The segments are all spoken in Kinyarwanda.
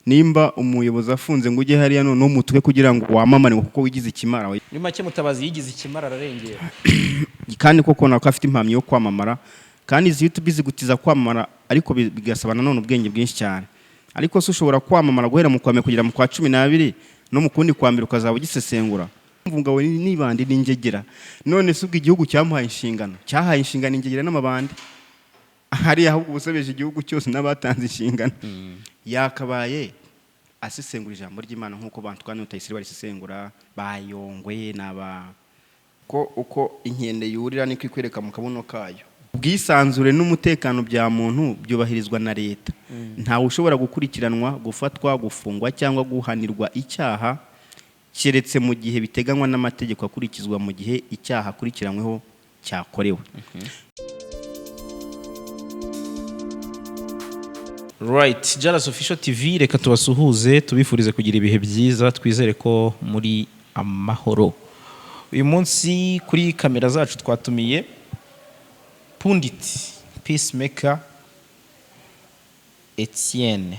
nimba umuyobozi afunze ngo ujye hariya none umutwe kugira ngo wamamare kuko wigize ikimara. Ni make Mutabazi yigize ikimara ararengera. Kandi koko nako afite impamyi yo kwamamara, kandi izi YouTube zigutiza kwamamara ariko bigasaba nanone ubwenge bwinshi cyane. Ariko se ushobora kwamamara guhera mu kwame kugira mu kwa 12 no mu kundi kwambira ukazaba ugisesengura. Mvuga we nibandi n'ingegera. None se ubwo igihugu cyamuhaye inshingano, cyahaye inshingano ingegera n'amabandi. Hari ahubwo ubusebeje igihugu cyose n'abatanze inshingano. Yakabaye asesengura ijambo ry'Imana nkuko bantu kandi utayisiri barisesengura bayongwe naba ko uko inkende yurira niko ikwereka mu kabuno kayo. Ubwisanzure n'umutekano bya muntu byubahirizwa na leta. Ntawe ushobora gukurikiranwa, gufatwa, gufungwa cyangwa guhanirwa icyaha keretse mu gihe biteganywa n'amategeko akurikizwa mu gihe icyaha akurikiranyweho cyakorewe. Right, Jalas Official TV, reka tubasuhuze tubifurize kugira ibihe byiza, twizere ko muri amahoro. Uyu munsi kuri kamera zacu twatumiye Pundit Peacemaker Etienne,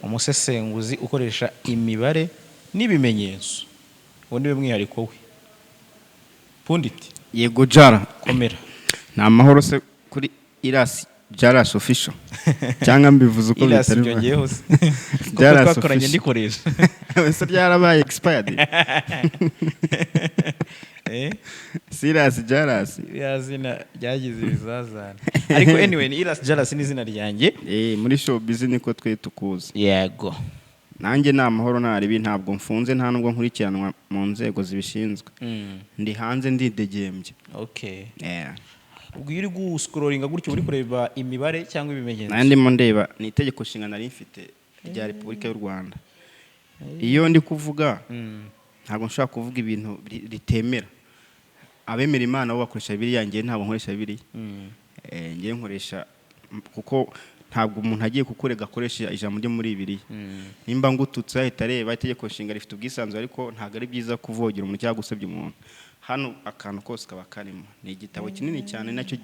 umusesenguzi ukoresha imibare n'ibimenyetso. Uwo niwe mwihariko we. Pundit, yego Jara, komera. Na mahoro se kuri Irasi Jalas Official. Cyangwa mbivuze uko bitari. Byongeyeho se. Jalas twakoranye ndikoresha. Wese byarabaye expired. Silas Jalas. Yazina ryagize ibizazana. Ariko anyway, Iras Jalas ni izina ryanjye. Muri showbiz niko twe tukuzi. Yego. Nanjye na mahoro naribi ntabwo mfunze nta nubwo nkurikiranwa mu nzego zibishinzwe. Ndi hanze ndidegembye. Okay. Yeah. Ubwo iri guscrollinga gutyo uri kureba imibare cyangwa ibimenyetso. Nandi mo ndeba ni itegeko nshinga nari mfite rya Repubulika y'u Rwanda. Iyo ndi kuvuga ntabwo nshaka kuvuga ibintu ritemera. Abemera Imana bo bakoresha Bibiliya, ngiye ntabwo nkoresha Bibiliya. Ngiye nkoresha kuko ntabwo umuntu agiye kukurega akoresha ijambo ryo muri Bibiliya. Nimba ngututse ahita areba itegeko nshinga rifite ubwisanzwe, ariko ntabwo ari byiza kuvogera umuntu cyangwa gusebya umuntu. Hano akantu kose kaba karimo. Ni igitabo kinini cyane nacyo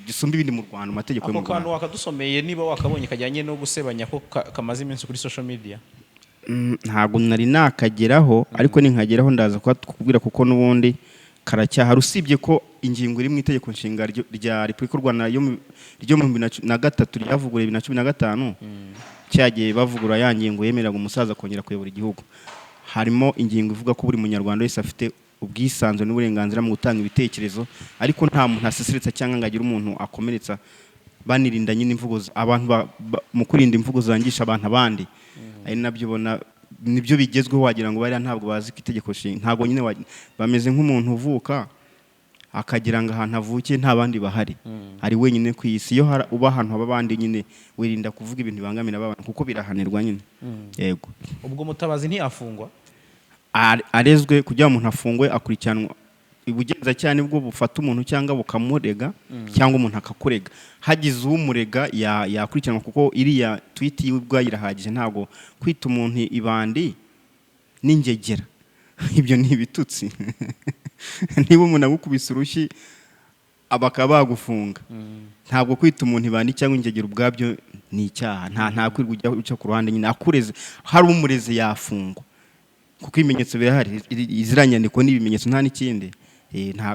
gisumba ibindi mu Rwanda amategeko yo mu Rwanda. Ako kantu wakadusomeye niba wakabonye kajyanye no gusebanya ko kamaze iminsi kuri social media. Ntabwo nari nakageraho, ariko ninkageraho ndaza kubwira kuko nubundi karacyahari, usibye ko ingingo iri mu itegeko nshinga rya Repubulika y'u Rwanda ryo mu 2023 ryavuguruwe 2015 cyagiye bavugura ya ngingo yemereraga umusaza kongera kuyobora igihugu. Harimo ingingo ivuga ko buri munyarwanda wese afite ubwisanzwe n'uburenganzira mu gutanga ibitekerezo, ariko nta muntu aseseretsa cyangwa ngagira umuntu akomeretsa, banirinda nyine imvugo abantu mu kurinda imvugo zangisha abantu abandi. Ari nabyo bona nibyo bigezweho, wagira ngo bari ntabwo bazi ko itegeko nshinga, ntabwo nyine bameze nk'umuntu uvuka akagira ngo ahantu avukiye nta bandi bahari, ari wenyine ku isi. Iyo uba ahantu haba abandi nyine wirinda kuvuga ibintu bibangamira abantu kuko birahanirwa nyine. Yego. Ubwo Mutabazi ntiyafungwa? Arezwe kugira umuntu afungwe akurikiranwa ubugenza cyane bwo bufata umuntu cyangwa bukamurega cyangwa umuntu akakurega. Hagize umurega yakurikiranwa kuko iriya tweet y'ubwa yirahagije, ntabwo kwita umuntu ibandi n'ingegera. Ibyo ni ibitutsi. Niba umuntu agukubise urushyi abakaba bagufunga. Ntabwo kwita umuntu ibandi cyangwa ingegera ubwabyo ni icyaha. Nta kwirwa ujya uca ku ruhande nyine akureze, hari umureze yafungwa. Kuko ibimenyetso birahari, iziranyandiko n'ibimenyetso nta n'ikindi.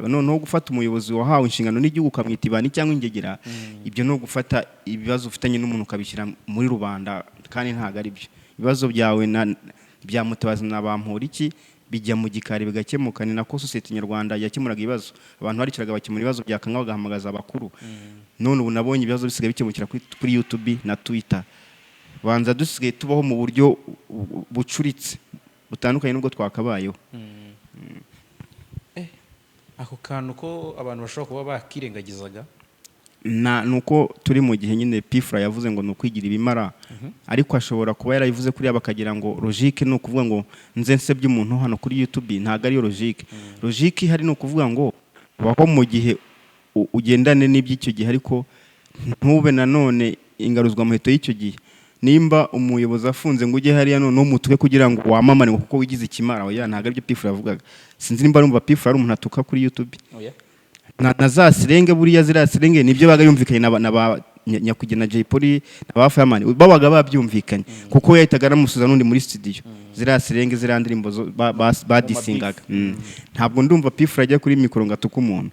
Noneho gufata umuyobozi wahawe inshingano n'igihugu ukamwita ibandi cyangwa ingegera, ibyo no gufata ibibazo ufitanye n'umuntu ukabishyira muri rubanda, kandi ntago ari byo. Ibibazo byawe bya Mutabazi n'abampura iki bijya mu gikari bigakemuka. Ni nako society nyarwanda yakemuraga ibibazo. Abantu bariciraga bakemura ibibazo byakanga bagahamagaza abakuru. None ubu nabonye ibibazo bisigaye bikemukira kuri YouTube na Twitter. Banza dusigaye tubaho mu buryo bucuritse butandukanye n'ubwo twakabayeho. Ako kantu ko abantu bashobora kuba bakirengagizaga nuko turi mu gihe nyine Pifra yavuze ngo nukwigira ibimara, ariko ashobora kuba yarayivuze kuri bakagira ngo logique no kuvuga ngo nze nsebye umuntu hano kuri YouTube. Ntago ari yo logique. Logique hari no kuvuga ngo baho mu gihe ugendane n'iby'icyo gihe, ariko ntube nanone ingaruzwa muheto y'icyo gihe. Nimba umuyobozi afunze ngo ujye hariya none umutwe kugira ngo wamamare kuko wigize ikimara, oya ntago ari byo Pifra yavugaga. Sinzi nimba numva Pifra ari umuntu atuka kuri YouTube. Oya. Na za sirenge buriya zira sirenge nibyo baga yumvikanye nyakugena Jay Polly n'aba Fireman babaga babyumvikanye kuko yahitaga namusuza n'undi muri studio zira serenge zira ndirimbo badisingaga ntabwo ndumva Pifra ajya kuri mikoro ngatuka umuntu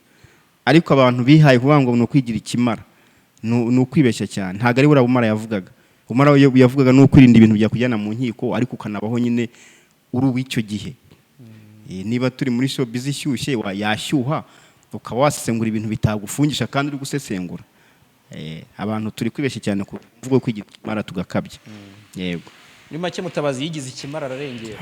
ariko abantu bihaye kuvuga ngo no kwigira ikimara no kwibeshya cyane ntago ari burabumara yavugaga umara yavugaga no kwirinda ibintu bya kujyana mu nkiko ariko ukanabaho nyine uri w'icyo gihe niba turi muri show busy ishyushye yashyuha ukaba wasesengura ibintu bitagufungisha kandi uri gusesengura abantu turi kwibeshya cyane kuvuga kwigira ikimara tugakabya yego ni make Mutabazi yigize ikimara ararengera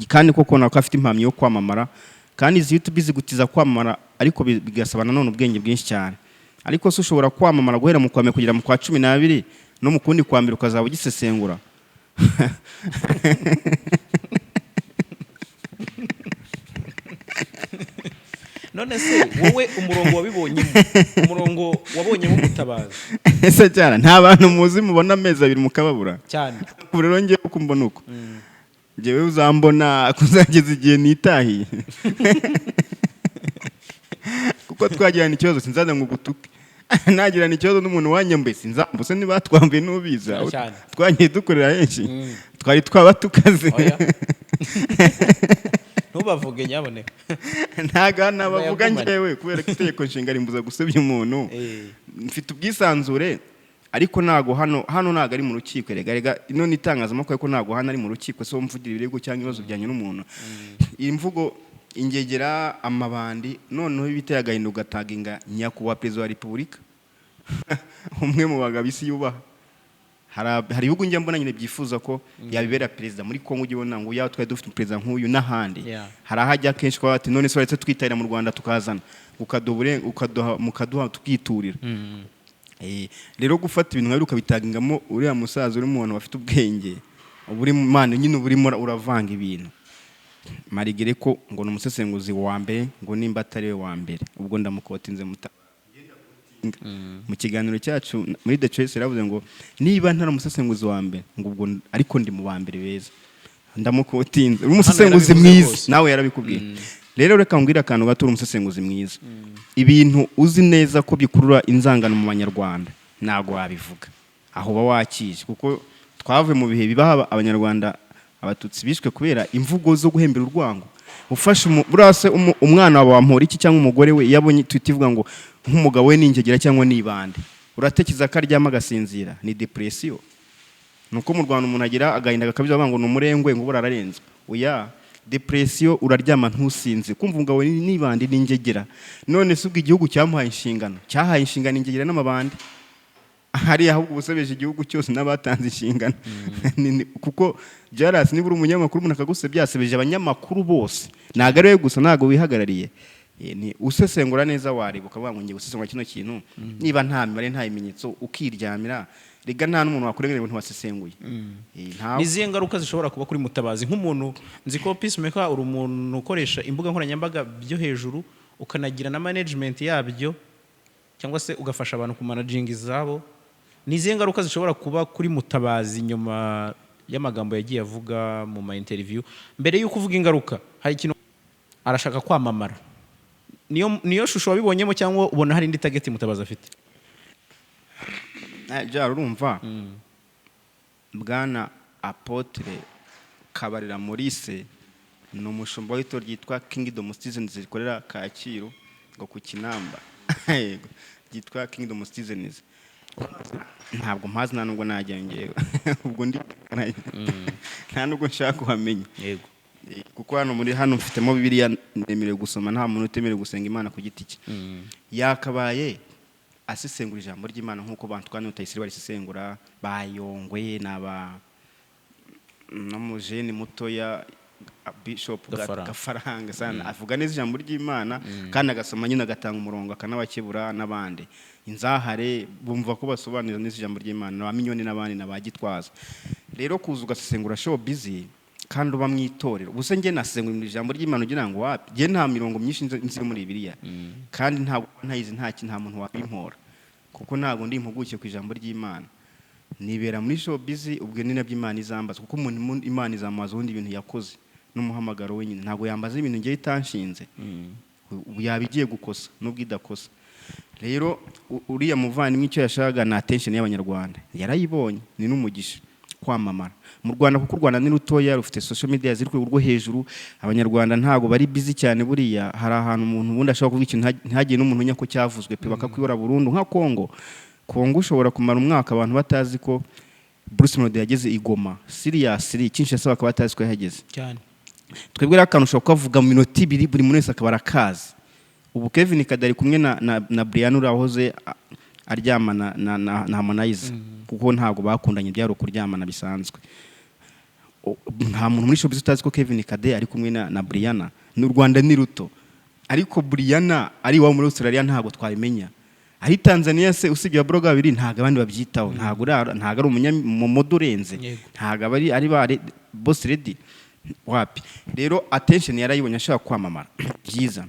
kandi koko nako afite impamyi yo kwamamara kandi izi YouTube zigutiza kwamamara ariko bigasaba nanone ubwenge bwinshi cyane ariko se ushobora kwamamara guhera mu kwame kugira mu kwa 12 no mu kundi kwambira ukazaba ugisesengura none se wowe umurongo wabonyemo Mutabazi ese cyane nta bantu muzi mubona amezi abiri mukababura cyane rero ngiye kumbona uko jewe uzambona kuzageza igihe nitahiye kuko twagirana ikibazo sinzaza ngo gutuke nagirana ikibazo n'umuntu wanyambe sinzambuse niba twambaye n'ubiza twagiye dukorera henshi twari twabatukaze ntubavuge nyaboneka ntaga nabavuga ngewe kubera ko itegeko nshinga rimbuza gusebya umuntu mfite ubwisanzure ariko nago hano nago ari mu rukiko rega none itangazamakuru ko nago hano ari mu rukiko so mvugira ibirego cyangwa ibibazo byanye n'umuntu imvugo ingegera amabandi noneho ibiteye agahinda ugataginga nyakubahwa perezida wa repubulika umwe mu bagabisi yubaha hari ibihugu njya mbona nyine byifuza ko yabibera perezida muri Kongo ugibona ngo yaho twari dufite perezida nk'uyu n'ahandi hari ahajya kenshi kwa ati none se waretse twitahira mu Rwanda tukazana mukaduha tukiturira rero gufata ibintu nk'ibyo ukabitagingamo uriya musaza uri mu bantu bafite ubwenge buri Imana nyine burimo uravanga ibintu marigere ko ngo numusesenguzi wa mbere ngo nimba atari we wa mbere ubwo ndamukotinze mu kiganiro cyacu muri The Choice yaravuze ngo niba ntari umusesenguzi wa mbere ngo ubwo ariko ndi mu ba mbere beza ndamukotinze umusesenguzi mwiza nawe yarabikubwiye rero reka ngwira akantu gato umusesenguzi mwiza ibintu uzi neza ko bikurura inzangano mu banyarwanda nago wabivuga aho ba wakije kuko twavuye mu bihe bibaha abanyarwanda abatutsi bishwe kubera imvugo zo guhembera urwango ufashe burase umwana wa mpora iki cyangwa umugore we yabonye twitivuga ngo nk'umugabo we n'ingegera cyangwa nibande uratekiza ko aryama agasinzira ni depression nuko mu Rwanda umuntu agira agahinda gakabiza ngo n'umurengwe ngo burararenze oya depression uraryama ntusinze kumva umugabo nibande n'ingegera none se ubwo igihugu cyamuhaye inshingano ingegera n'amabande hari ahubwo ubusebeje igihugu cyose n'abatanze inshingano kuko JALAS niba uri umunyamakuru umuntu akagusebya yasebeje abanyamakuru bose ntago ari we gusa ntago wihagarariye ni usesengura neza wareba ukavuga ngo ngiye gusesengura kino kintu niba nta mibare nta ibimenyetso ukiryamira rega nta n'umuntu wakurengera ibintu wasesenguye nizihe ngaruka zishobora kuba kuri Mutabazi nk'umuntu nzi ko Peacemaker uri umuntu ukoresha imbuga nkoranyambaga byo hejuru ukanagira na management yabyo cyangwa se ugafasha abantu ku managing izabo nizihe ngaruka zishobora kuba kuri Mutabazi nyuma y'amagambo yagiye avuga mu ma interview mbere y'uko uvuga ingaruka hari ikintu arashaka kwamamara niyo shusho wabibonyemo cyangwa ubona hari indi target Mutabazi afite urumva bwana Apotre Kabarira Maurice ni umushumba w'itorero ryitwa Kingdom Citizens rikorera Kacyiru ngo ku Kinamba ryitwa Kingdom Citizens ntabwo mpazi nta nubwo najyangewe ubwo ndi nta nubwo nshaka kuhamenya yego kuko hano mfitemo Bibiliya nemerewe gusoma nta muntu utemerewe gusenga Imana ku giti cye yakabaye asesengura ijambo ry'Imana nk'uko bantu kandi utayisiri barisesengura bayongwe n'umujeni mutoya Bishop Gafaranga sana avuga neza ijambo ry'Imana kandi agasoma nyine agatanga umurongo akanabakebura n'abandi inzahare bumva ko basobanira neza ijambo ry'Imana n'abaminyoni n'abandi n'abagitwaza rero kuza ugasesengura show busy kandi uba mwitorero ubuse nge nasesengura ijambo ry'Imana ugira ngo wapi nge nta mirongo myinshi nzi muri Bibiliya kandi ntayizi nta muntu wabimpora kuko ntago ndi impuguke ku ijambo ry'Imana nibera muri show busy ubwo ni nabyo Imana izambaza kuko umuntu Imana izamubaza ubundi ibintu yakoze n'umuhamagaro wenyine ntago yambaza ibintu ngiye itanshinze yabigiye gukosa nubwo idakosa rero uriya muvandimwe icyo yashakaga na attention y'abanyarwanda yarayibonye, ni n'umugisha kwamamara mu Rwanda, kuko u Rwanda ni rutoya, rufite social media ziri ku rwego rwo hejuru, abanyarwanda ntago bari busy cyane. Buriya hari ahantu umuntu ubundi ashobora kuvuga ikintu ntagiye n'umuntu nyako cyavuzwe pe bakakwibura burundu, nka Kongo ushobora kumara umwaka abantu batazi ko Bruce Melody yageze igoma seriously, cyinshi yasaba ko batazi ko yahageze cyane. Twebwe akantu ushobora kuvuga mu minota 2 buri muntu wese akaba arakazi. Ubu Kevin Kadari kumwe na Brian urahoze aryamana na Harmonize, kuko ntago bakundanye byaro kuryamana bisanzwe. Nta muntu muri showbiz utazi ko Kevin Kadari ari kumwe na Brian. N'u Rwanda ni ruto, ariko Brian ari wa muri Australia ntago twabimenya. Ari Tanzania se usibye abroga babiri ntago abandi babyitaho, ntago ari umunyamodo urenze, ntago ari ba boss ready wapi. Rero attention yarayibonye ashaka kwamamara byiza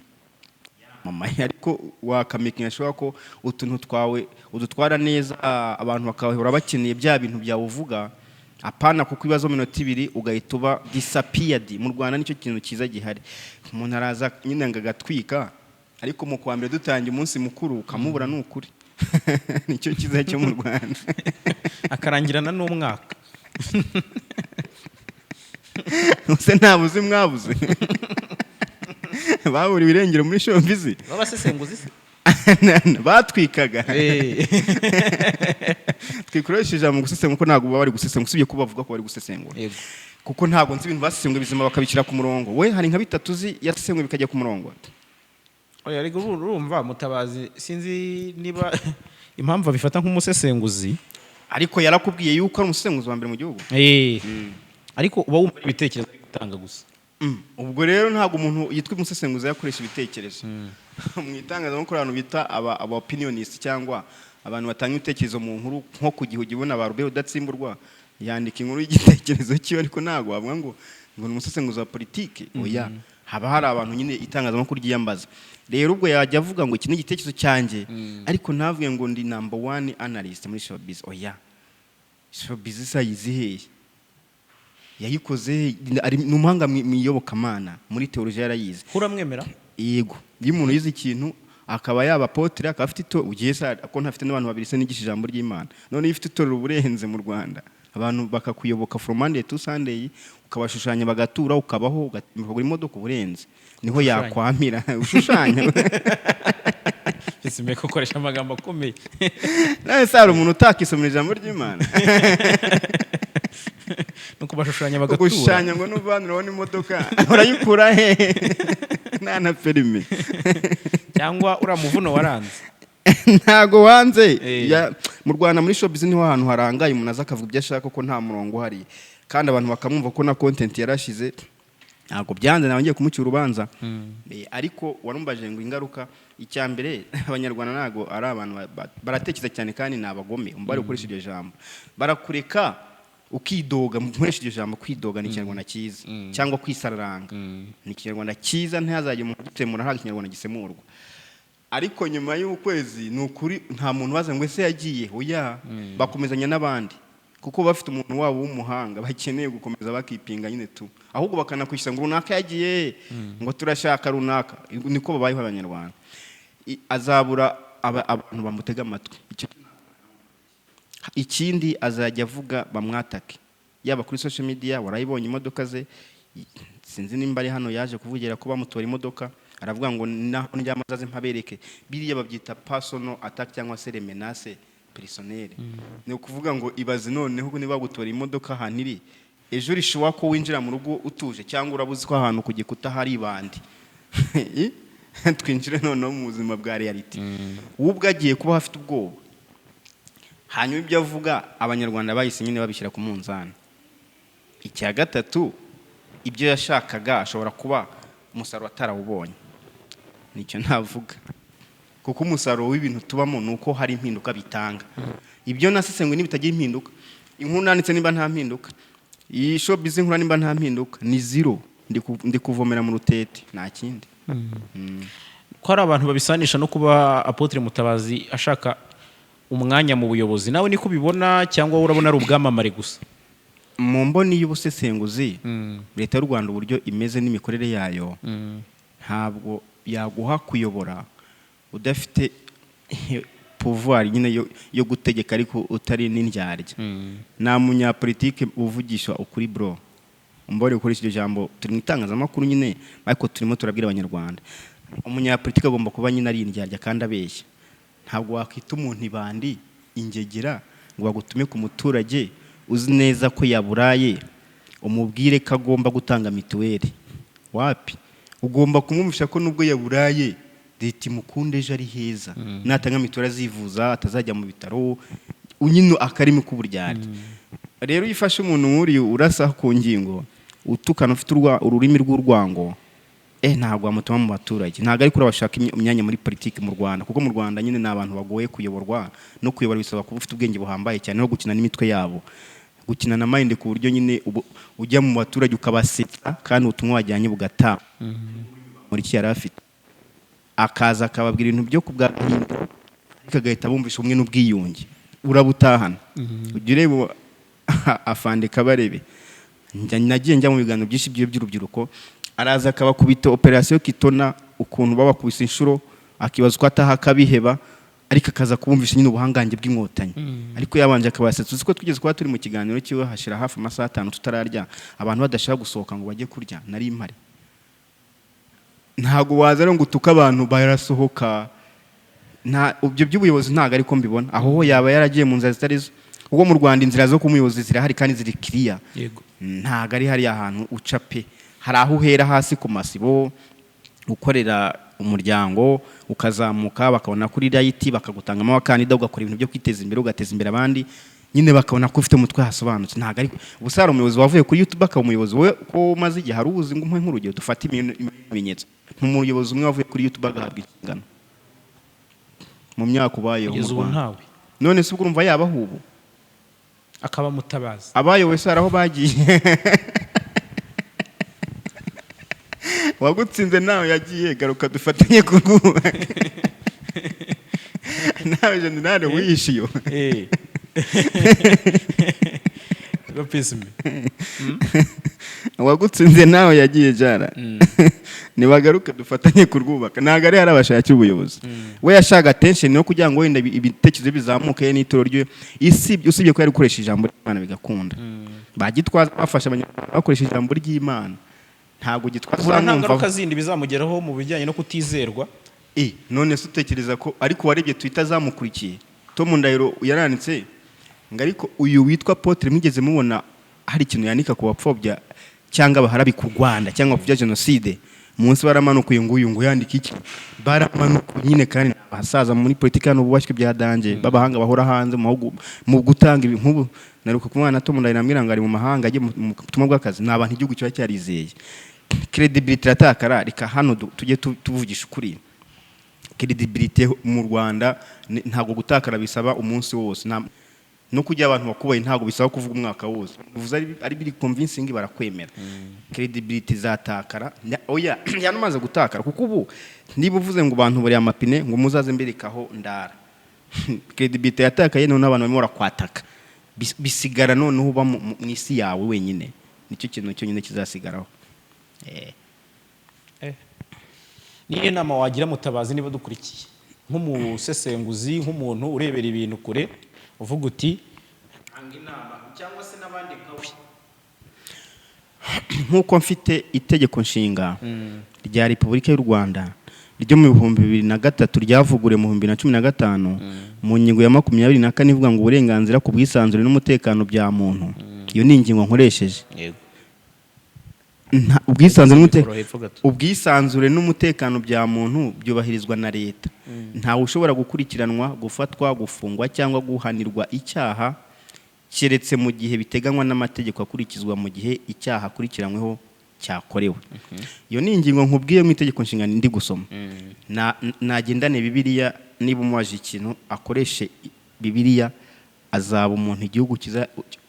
mama, ariko wakamaking ashobora ko utuntu twawe udutwara neza, abantu bakahora bakeneye bya bintu byawe uvuga, apana kuko ibibazo minota 2 ugahita uba disappeared. Mu Rwanda nicyo kintu kiza gihari, umuntu araza nyine ngagatwika, ariko mu kwa mbere dutangiye umunsi mukuru ukamubura n'ukuri. Nicyo kiza cyo mu Rwanda akarangirana n'umwaka. Use ntabuze mwabuze baburi birengero muri showbiz babasesenguzi se batwikaga twikoresheje mu gusesengura, ko ntago bari gusesengura usibye ko bavuga ko bari gusesengura, kuko ntago nzi ibintu basesengura bizima bakabicira ku murongo. We hari nka bitatu yasesengura bikajya ku murongo. Oya ariko urumva Mutabazi sinzi niba impamvu abifata nk'umusesenguzi, ariko yarakubwiye yuko ari umusesenguzi wa mbere mu gihugu. Ariko uba wumva ibitekerezo gutanga gusa. Ubwo rero ntago umuntu yitwa umusesenguzi yakoresha ibitekerezo. Mu itangazamakuru abantu bita aba opinionist cyangwa abantu batanga ibitekerezo mu nkuru, nko ku gihugu ubona ba Robert udatsimburwa yandika inkuru y'igitekerezo cyiwe, ariko ntago bavuga ngo ni umusesenguzi wa politike. Oya, haba hari abantu nyine itangazamakuru ryiyambaza. Rero ubwo yajya avuga ngo iki ni igitekerezo cyanjye, ariko navuye ngo ndi number 1 analyst muri showbiz. Oya, showbiz sayiziheye yayikoze, ari n'umuhanga mu iyobokamana, muri theology yarayize. Uramwemera? Yego, iyo umuntu yize ikintu akaba yaba apotre akaba afite ito ugiye sa ko ntafite n'abantu babiri se nigisha ijambo ry'Imana, none ifite itorero uburenze mu Rwanda, abantu bakakuyoboka from Monday to Sunday, ukabashushanya bagatura, ukabaho ugatimba imodoka uburenze, niho yakwamira ushushanya. Isime ko koresha amagambo akomeye. Nawe sara umuntu utakisomera ijambo ry'Imana. Nuko bashushanya bagatura. Gushanya ngo nuvanira wone imodoka urayikura he? Nana perime. Cyangwa uramuvuno waranze. Ntago wanze. Mu Rwanda muri showbiz niho ahantu harangaye, umuntu azakavuga ibyo ashaka ko nta murongo hari, kandi abantu bakamwumva ko na content yarashize. Ntago byanze nabangiye kumucyura urubanza. Ariko warumbaje ngo ingaruka icyambere abanyarwanda ntago ari abantu baratekiza cyane kandi nabagome, umbare ukoresha iryo jambo. Barakureka ukidoga, mukoresha iryo jambo kwidoga ni Kinyarwanda cyiza, cyangwa kwisararanga ni Kinyarwanda cyiza, ntihazajye mu gitemura nta Kinyarwanda gisemurwa. Ariko nyuma y'ukwezi nukuri nta muntu waza ngo ese yagiye. Oya, bakomezanya n'abandi, kuko bafite umuntu wabo w'umuhanga bakeneye gukomeza bakipinga nyine tu, ahubwo bakanakwishyira ngo runaka yagiye ngo turashaka runaka. Niko babayeho abanyarwanda. Azabura abantu bamutega amatwi. Ikindi azajya avuga bamwatake, yaba kuri social media. Warayibonye imodoka ze, sinzi nimba ari hano yaje kuvugira ko bamutora imodoka, aravuga ngo naho njyamazaze mpabereke. Biriya babyita personal attack cyangwa se menace personnelle. Ni ukuvuga ngo ibaze noneho niba gutora imodoka haniri, ejo rishuwa ko winjira mu rugo utuje, cyangwa urabuze ko ahantu kugikuta hari bandi. Twinjire noneho mu buzima bwa reality. Ubwo agiye kuba afite ubwoba, hanyuma ibyo avuga abanyarwanda bahise nyine babishyira ku munzani. Icya gatatu, ibyo yashakaga ashobora kuba umusaruro atarawubonye. Nicyo navuga, kuko umusaruro w'ibintu tubamo nuko hari impinduka bitanga. Ibyo nasesengwe nibitagira impinduka, inkuru nanditse niba nta mpinduka, iyi showbiz inkuru niba nta mpinduka, ni zero. Ndi kuvomera mu rutete nta kindi. Ko ari abantu babisanisha no kuba Apotre Mutabazi ashaka umwanya mu buyobozi, nawe niko bibona cyangwa urabona ari ubwamamare gusa? Mu mboni y'ubusesenguzi, leta y'u Rwanda uburyo imeze n'imikorere yayo, ntabwo yaguha kuyobora udafite pouvoir nyine yo gutegeka ariko utari n'indyarya. Nta munyapolitike uvugisha ukuri bro. Mbore ukoresha iryo jambo turi mu itangazamakuru nyine ariko turimo turabwira abanyarwanda. Umunyapolitike agomba kuba nyine ari indyarya kandi abeshya. Ntabwo wakwita umuntu ibandi ingegera ngo bagutume ku muturage uzi neza ko yaburaye umubwire ko agomba gutanga mituweli. Wapi? Ugomba kumwumvisha ko nubwo yaburaye leta imukunde ejo ari heza. Natanga mituweli azivuza atazajya mu bitaro unyino akarimi k'uburyari. Rero yifashe umuntu nk'uri urasa ku ngingo utukana ufite ururimi rw'urwango ntabwo amutuma mu baturage. Ntabwo ari kuri abashaka imyanya muri politiki mu Rwanda kuko mu Rwanda nyine n'abantu bagoye kuyoborwa no kuyobora bisaba kuba ufite ubwenge buhambaye cyane no gukina n'imitwe yabo. Gukina na mind ku buryo nyine ujya mu baturage ukabasetsa kandi ubutumwa wajyanye bugata. Muri ki yarafite akaza akababwira ibintu byo kubwahinda kagahita bumvisha umwe n'ubwiyunge urabutahana. Ugire afande Kabarebe nagiye njya mu biganiro byinshi by'urubyiruko araza akabakubita operation Kitona ukuntu babakubise inshuro akibaza ko ataha kabiheba ariko akaza kubumvisha nyine ubuhangange bw'inkotanyi. Ariko yabanje akabasetsa uzi ko tugeze kwa turi mu kiganiro cyiwe hashira hafi amasaha 5 tutararya abantu badashaka gusohoka ngo bajye kurya nari impare. Ntago waza rero ngo utuka abantu barasohoka ubyo by'ubuyobozi ntago ariko mbibona aho yaba yaragiye mu nzira zitari zo. Ubwo mu Rwanda inzira zo kumuyobozi zirahari kandi ziri clear. Yego. Ntago ari hari ahantu uca pe. Hari aho uhera hasi ku masibo ukorera umuryango ukazamuka bakabona kuri right bakagutangamo abakandida ugakora ibintu byo kwiteza imbere ugateza imbere abandi nyine bakabona ko ufite umutwe hasobanutse. Ntago ari ubusara umuyobozi wavuye kuri YouTube akaba umuyobozi we ko maze igihe hari ubuzi ngo nk'urugero dufata ibimenyetso nk'umuyobozi umwe wavuye kuri YouTube agahabwa ikingano mu myaka ubayeho mu Rwanda. None se ubwo urumva yabaho ubu akaba mutabazi abayowe se araho bagiye wagutsinze nawe yagiye garuka dufatanye kurwubaka nawe generale wishiyo bapisime wagutsinze nawe yagiye jara nibagaruka dufatanye kurwubaka. Ntago ari arabashakira ubuyobozi we yashaka attention no kugira ngo wenda ibitekerezo bizamuke n'itoro ryo usibye ko yari gukoresha ijambo ry'Imana bigakunda. Bagitwaza bafasha abanyarwanda bakoresha ijambo ry'Imana. Ntago gitwaza ntangaruka zindi bizamugeraho mu bijyanye no kutizerwa. None se utekereza ko ariko warebye Twitter zamukurikiye Tom Ndahiro yaranitse ngo ariko uyu witwa Apotre mwigeze mubona hari ikintu yanika ku bapfobya cyangwa baharabi ku Rwanda cyangwa bya genocide munsi baramanuka ngo yandika iki baramanuka nyine kandi abasaza muri politiki hano ububashwe bya danje babahanga bahora hanze mu gutanga ibintu naruko kumwana Tom Ndahiro namwira ngo ari mu mahanga agiye mu butumwa bw'akazi n'abantu igihugu cyo cyarizeye credibility ratakara rika hano tujye tuvugisha ukuri. Credibility mu Rwanda ntago gutakara bisaba umunsi wose no kujya abantu bakubaye ntago bisaba kuvuga umwaka wose uvuze ari biri convincing barakwemera. Credibility zatakara oya yanamaze gutakara kuko ubu niba uvuze ngo abantu bari amapine ngo muzaze mberekaho ndara credibility yatakaye none abantu barimo kwataka bisigara none uba mu isi yawe wenyine nicyo kintu cyo nyine kizasigaraho. Niye nama wagira mutabazi niba dukurikiye nk'umusesenguzi nk'umuntu urebera ibintu kure uvuga uti anga inama cyangwa se nabandi nkawe nkuko mfite itegeko nshinga rya Repubulika y'u Rwanda ryo mu 2003 ryavugure mu 2015 mu ngingo ya 24 ivuga ngo uburenganzira ku bwisanzure n'umutekano bya muntu. Iyo ni ingingo nkoresheje. Yego. Ubwisanzure n'umutekano bya muntu byubahirizwa na leta. Ntawe ushobora gukurikiranwa gufatwa gufungwa cyangwa guhanirwa icyaha keretse mu gihe biteganywa n'amategeko akurikizwa mu gihe icyaha akurikiranyweho cyakorewe. Iyo ni ingingo nkubwiye mu itegeko nshinga ndi gusoma. Nagendane Bibiliya niba umuwaje ikintu akoreshe Bibiliya azaba umuntu igihugu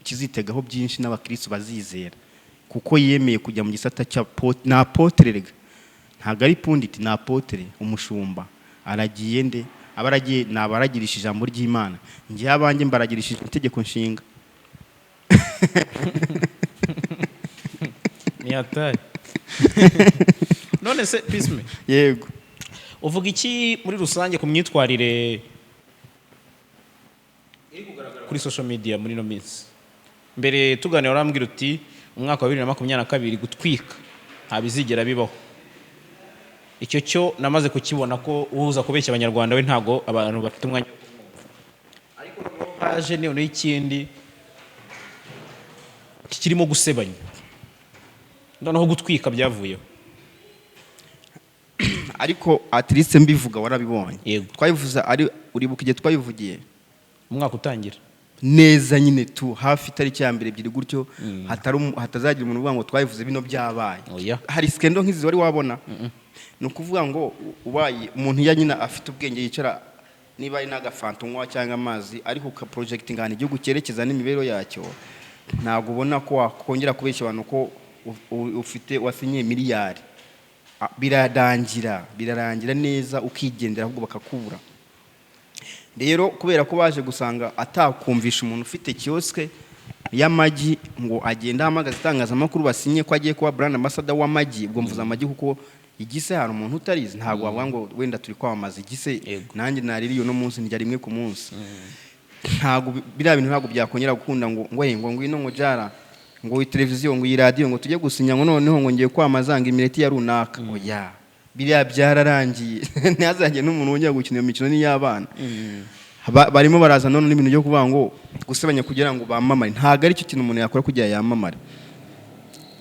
kizitegaho byinshi n'abakristo bazizera kuko yemeye kujya mu gisata cya na Apotre rega ntago ari punditi na Apotre umushumba aragiye nde abaragiye nabaragirishije ijambo ry'Imana ngiye abanjye mbaragirishije itegeko nshinga ni atari none se pisme yego uvuga iki muri rusange ku myitwarire kuri social media muri no minsi mbere tuganira urambwira uti umwaka wa 2022 gutwika ntabizigera bibaho icyo cyo namaze kukibona ko uza kubeshya abanyarwanda we ntago abantu bafite umwanya ariko haje none ikindi kirimo gusebanya noneho gutwika byavuyeho ariko at least mbivuga warabibonye twayivuze ari uribuka igihe twayivugiye umwaka utangira neza nyine tu hafi tariki ya mbere ebyiri gutyo hatazagira umuntu uvuga ngo twayivuze bino byabaye hari skendo nk'izi wari wabona no kuvuga ngo ubaye umuntu ya nyina afite ubwenge yicara niba ari n'agafantunywa cyangwa amazi ariko ka projecting ngana igihugu cyerekeza n'imibero yacyo ntago ubona ko wakongera kubeshya abantu ko ufite wasinye miliyari birarangira neza ukigendera ahubwo bakakubura rero kubera ko baje gusanga atakumvisha umuntu ufite kioske y'amagi ngo agenda hamagaza itangazamakuru basinye ko agiye kuba brand ambassador w'amagi ubwo mvuza amagi kuko igise hari umuntu utarizi ntago wavuga ngo wenda turi kwamamaza igise nanjye naririyo no munsi njya rimwe ku munsi ntago biriya bintu ntago byakongera gukunda ngo ngwino ngo jara ngo televiziyo ngo radio ngo tujye gusinya ngo noneho ngo ngiye kwamazanga imireti ya runaka oya biriya byararangiye ntazajye n'umuntu wongera gukina iyo mikino y'abana barimo baraza none n'ibintu byo kuvuga ngo gusebanya kugira ngo bamamare ntago ari cyo kintu umuntu yakora kugira yamamare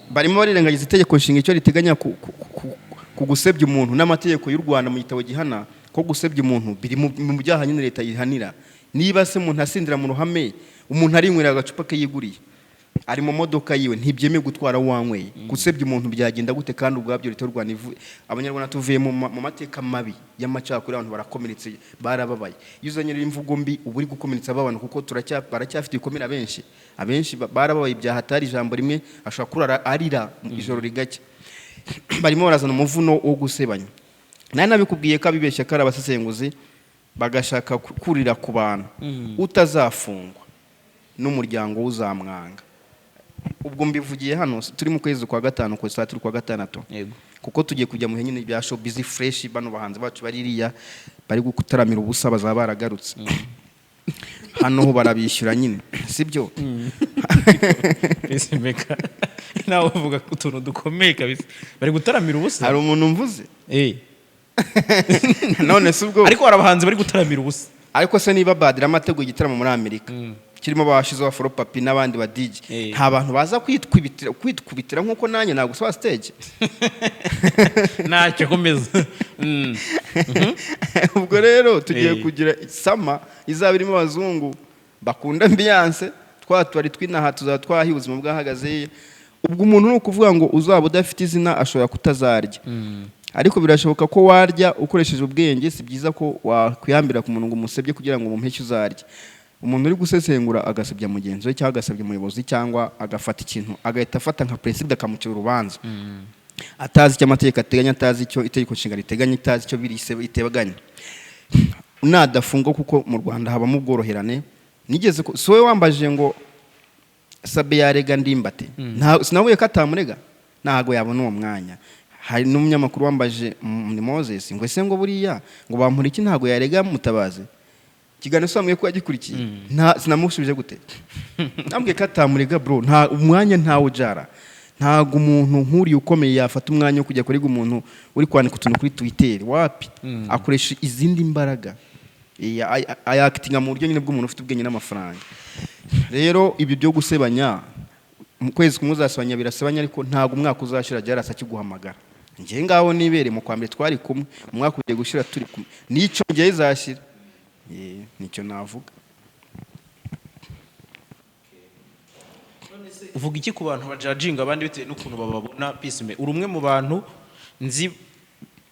barimo barirengagiza itegeko nshinga icyo riteganya ku gusebya umuntu n'amategeko y'u Rwanda mu gitabo gihana ko gusebya umuntu biri mu byaha nyine leta yihanira niba se umuntu asindira mu ruhame umuntu arinywera agacupa ke yiguriye ari mu modoka yiwe ntibyemeye gutwara wanyweye gusebya umuntu byagenda gute kandi ubwabyo leta y'u Rwanda abanyarwanda tuvuye mu mateka mabi y'amacakuri abantu barakomeretse barababaye yuzanye imvugo mbi uburi gukomeretsa abantu kuko baracyafite ibikomera abenshi barababaye byahatari ijambo rimwe ashobora kurara arira ijoro rigacya barimo barazana umuvuno wo gusebanya nari nabikubwiye ko abibeshya kara abasesenguzi bagashaka kurira ku bantu utazafungwa n'umuryango uzamwanga ubwo mbivugiye hano turi mu kwezi kwa gatanu ko saa turi kwa gatandatu kuko tugiye kujya mu henyine bya show busy fresh bano bahanze bacu baririya bari gukutaramira ubusa bazaba baragarutse hano ho barabishyura nyine sibyo Peacemaker nawe uvuga utuntu dukomeye kabisa bari gutaramira ubusa hari umuntu mvuze none se ubwo ariko arabahanze bari gutaramira ubusa ariko se niba badira amategeko igitaramo muri Amerika kirimo bashize wa Foro Papi n'abandi ba DJ nta bantu baza kwitwibitira nkuko nanjye naguswa stage ntacyo komeza ubwo rero tugiye kugira sama izaba irimo abazungu bakunda ambiance twari twinaha tuzatwahi ubuzima bwahagaze ubwo umuntu no kuvuga ngo uzaba udafite izina ashobora kutazarya ariko birashoboka ko warya ukoresheje ubwenge si byiza ko wakwiyambira ku muntu ngo umusebye kugira ngo umumpeshye uzarya umuntu uri gusesengura agasebya mugenzi we cyangwa agasebya umuyobozi cyangwa agafata ikintu agahita afata nka principe akamucira urubanza atazi icyo amategeko ateganya atazi icyo itegeko nshinga riteganya atazi icyo birise iteganya unadafungwa kuko mu Rwanda habamo ubworoherane nigeze so we wambaje ngo sabe yarega ndimbate sinavuye ko atamurega ntago yabona uwo mwanya hari n'umunyamakuru wambaje ni Moses ngo ese ngo buriya ngo bampura iki ntago yarega Mutabazi kigano samwe ko yagikurikiye sinamushubije gute nambwe ko atamurega bro nta umwanya ntawo jara ntago umuntu nkuri ukomeye yafata umwanya wo kujya kurega umuntu uri kwandika utuntu kuri Twitter wapi akoresha izindi mbaraga acting mu buryo nyine bw'umuntu ufite ubwenge n'amafaranga rero ibyo byo gusebanya mu kwezi kumwe uzasebanya birasebanya ariko ntago umwaka uzashira JALAS akiguhamagara ngiye ngaho nibere mu kwambere twari kumwe umwaka ugiye gushira turi kumwe nico ngiye izashira nicyo navuga uvuga iki ku bantu bajajinga abandi bitewe n'ukuntu bababona Peacemaker uri umwe mu bantu nzi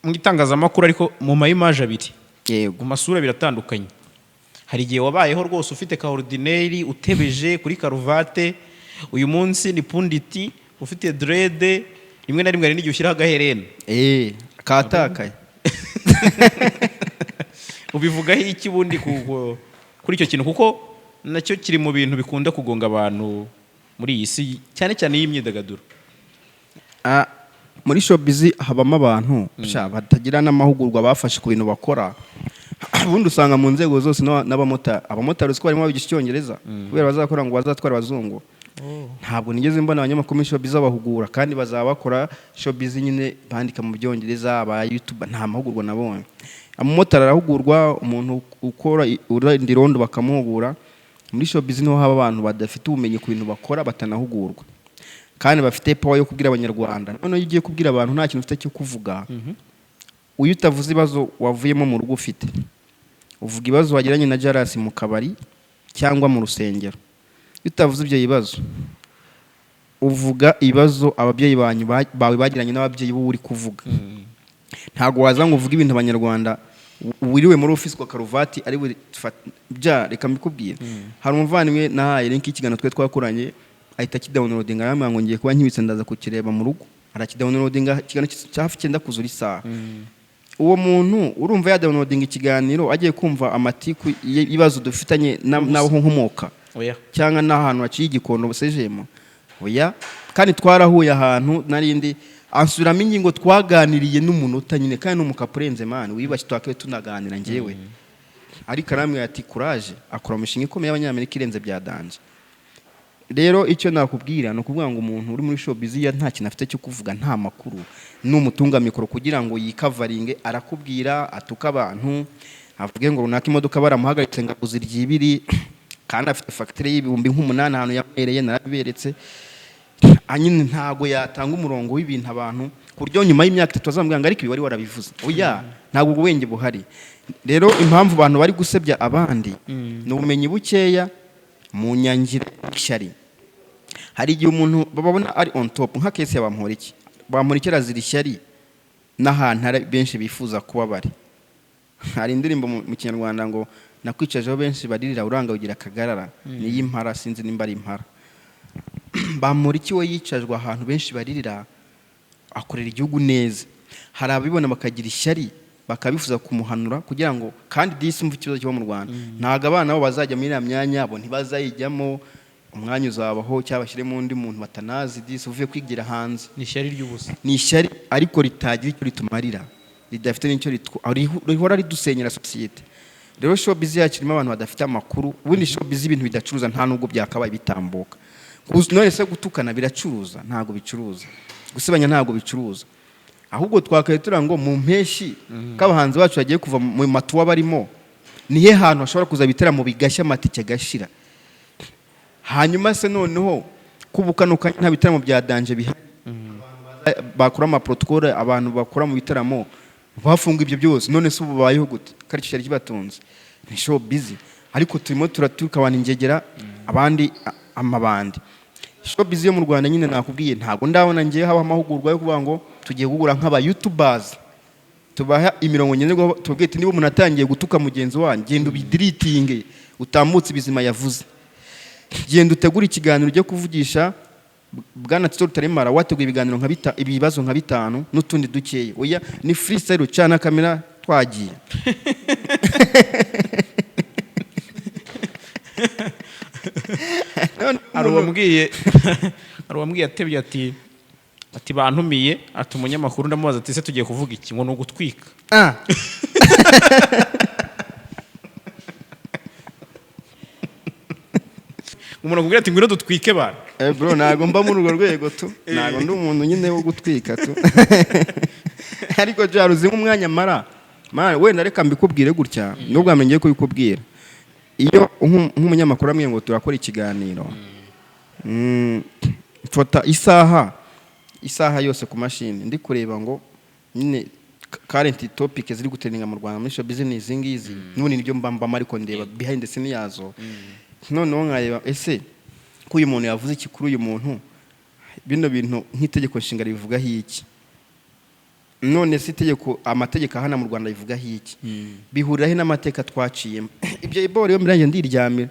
mu itangazamakuru ariko mu mayimaje abiri yego masura biratandukanye hari igihe wabayeho rwose ufite ka ordinaire utebeje kuri karuvate uyu munsi ni punditi ufite dread rimwe na rimwe ari n'igihe ushyiraho agaherena katakaye ubivugaho iki bundi kuri icyo kintu kuko nacyo kiri mu bintu bikunda kugonga abantu muri iyi si cyane cyane y'imyidagaduro muri showbiz habamo abantu batagira n'amahugurwa bafashe ku bintu bakora ubundi usanga mu nzego zose abamotari uko barimo babigisha icyongereza kubera bazakora ngo bazatwara abazungu. Ntabwo nigeze mbona abanyamakuru showbiz bahugura kandi bazaba bakora showbiz nyine bandika mu byongereza aba YouTube nta mahugurwa nabonye. Amamotari arahugurwa, umuntu ukora indirondo bakamuhugura. Muri showbiz niho haba abantu badafite ubumenyi ku bintu bakora batanahugurwa kandi bafite power yo kubwira abanyarwanda. None iyo ugiye kubwira abantu nta kintu ufite cyo kuvuga, uyu utavuze ibibazo wavuyemo mu rugo ufite, uvuga ibibazo wagiranye na JALAS mu kabari cyangwa mu rusengero. Iyo utavuze ibyo bibazo uvuga ibibazo ababyeyi bawe bagiranye n'ababyeyi bo uri kuvuga. Ntago waza ngo uvuge ibintu abanyarwanda wiriwe muri office kwa karuvati ari bya reka mbikubwiye. Hari umuvandimwe nahaye link y'ikigano twe twakoranye ahita kidownloadinga yamwe ngo ngiye kuba nkibitse ndaza kukireba mu rugo, arakidownloadinga ikigano cyafi cyenda kuzura isaha. Uwo muntu urumva ya downloading ikiganiro agiye kumva amatiku ibibazo dufitanye naho nkomoka cyangwa n'ahantu haciye igikondo busejemo. Oya kandi twarahuye ahantu narindi ansubiramo ingingo twaganiriye n'umunota nyine kandi n'umukapurenze man wibashye twakwe tunaganira ngewe. Ariko aramwe ati courage akora umushinga ikomeye y'abanyamerika irenze bya danje. Rero icyo nakubwira no kuvuga ngo umuntu uri muri showbiz ya nta kintu afite cyo kuvuga nta makuru n'umutunga mikoro kugira ngo yikavaringe arakubwira atuka abantu avuge ngo runaka imodoka baramuhagaritse ngaguze iryibiri kandi afite factory y'ibihumbi nk'umunani ahantu yamereye narabiberetse. Anyine ntago yatanga umurongo w'ibintu abantu kuryo nyuma y'imyaka 3 azambwanga ariko ibi wari warabivuze. Oya ntago ubwenge buhari. Rero impamvu abantu bari gusebya abandi no ubumenyi bukeya mu nyangira ishyari. Hari igihe umuntu babona ari on top nka case y'abamporiki bamurikira ziri ishyari n'ahantu hari benshi bifuza kuba bari. Hari indirimbo mu Kinyarwanda ngo nakwicajeho benshi baririra uranga ugira kagarara ni y'impara sinzi nimba ari impara. Bamuriki we yicajwe ahantu benshi baririra akorera igihugu neza. Hari abibona bakagira ishyari bakabifuza kumuhanura kugira ngo kandi disi mvu kibazo cyo mu Rwanda ntaga abana bo bazajya muri ya myanya abo ntibazayijyamo umwanya uzabaho cyabashyire mu ndi muntu batanazi disi uvuye kwigira hanze. Ni ishyari ry'ubusa, ni ishyari ariko ritagira icyo ritumarira, ridafite n'icyo rihora ridusenyera societe. Rero showbiz yakirimo abantu badafite amakuru. Ubundi showbiz ibintu bidacuruza nta nubwo byakabaye bitambuka. None se gutukana biracuruza? Ntago bicuruza. Gusebanya ntago bicuruza. Ahubwo twakaye turango mu mpeshi k'abahanzi bacu bagiye kuva mu matuwa barimo nihe hantu ashobora kuza bitera mu bigashya matike gashira. Hanyuma se noneho kubukanuka nta bitaramo bya danje bihari. Bakora ama protocol abantu bakora mu bitaramo bafunga ibyo byose. None se ubayeho gute? Kari cyari kibatunze. Ni showbiz ariko turimo turaturuka abantu ingegera abandi amabandi. Showbiz yo mu Rwanda nyine nakubwiye ntago ndabona ngiye haba amahugurwa yo kuvuga ngo tugiye kugura nk'aba YouTubers tubaha imirongo nyenderwa tubwite niba umuntu atangiye gutuka mugenzi wanyu genda ubidiritinge utambutse bizima yavuze. Genda utegura ikiganiro cyo kuvugisha bwana Tito Rutaremara wateguye ibiganiro nka ibibazo nka 5 n'utundi dukeye. Oya ni freestyle cana kamera twagiye. Arubambwiye atebye ati bantumiye ati umunyamakuru ndamubaza ati se tugiye kuvuga iki ngo no gutwika. Umuntu akubwira ati ngwino dutwike bana. Bro nago mba muri urwo rwego tu. Nago ndi umuntu nyine wo gutwika tu. Ariko jaruzi nk'umwanya mara. Wenda reka mbikubwire gutya nubwo amenye ko bikubwira. Iyo nk'umunyamakuru amwe ngo turakora ikiganiro. Mfata isaha yose ku mashini ndi kureba ngo nyine current topic ziri gutrendinga mu Rwanda muri show business ngizi none nibyo mbamba ariko ndeba behind the scene yazo. Noneho nkareba ese ko uyu muntu yavuze iki kuri uyu muntu bino bintu nk'itegeko nshinga rivuga hiki. None se itegeko amategeko hana mu Rwanda bivuga hiki bihuriraho n'amateka twaciye. Ibyo ibore yo miranje ndiryamira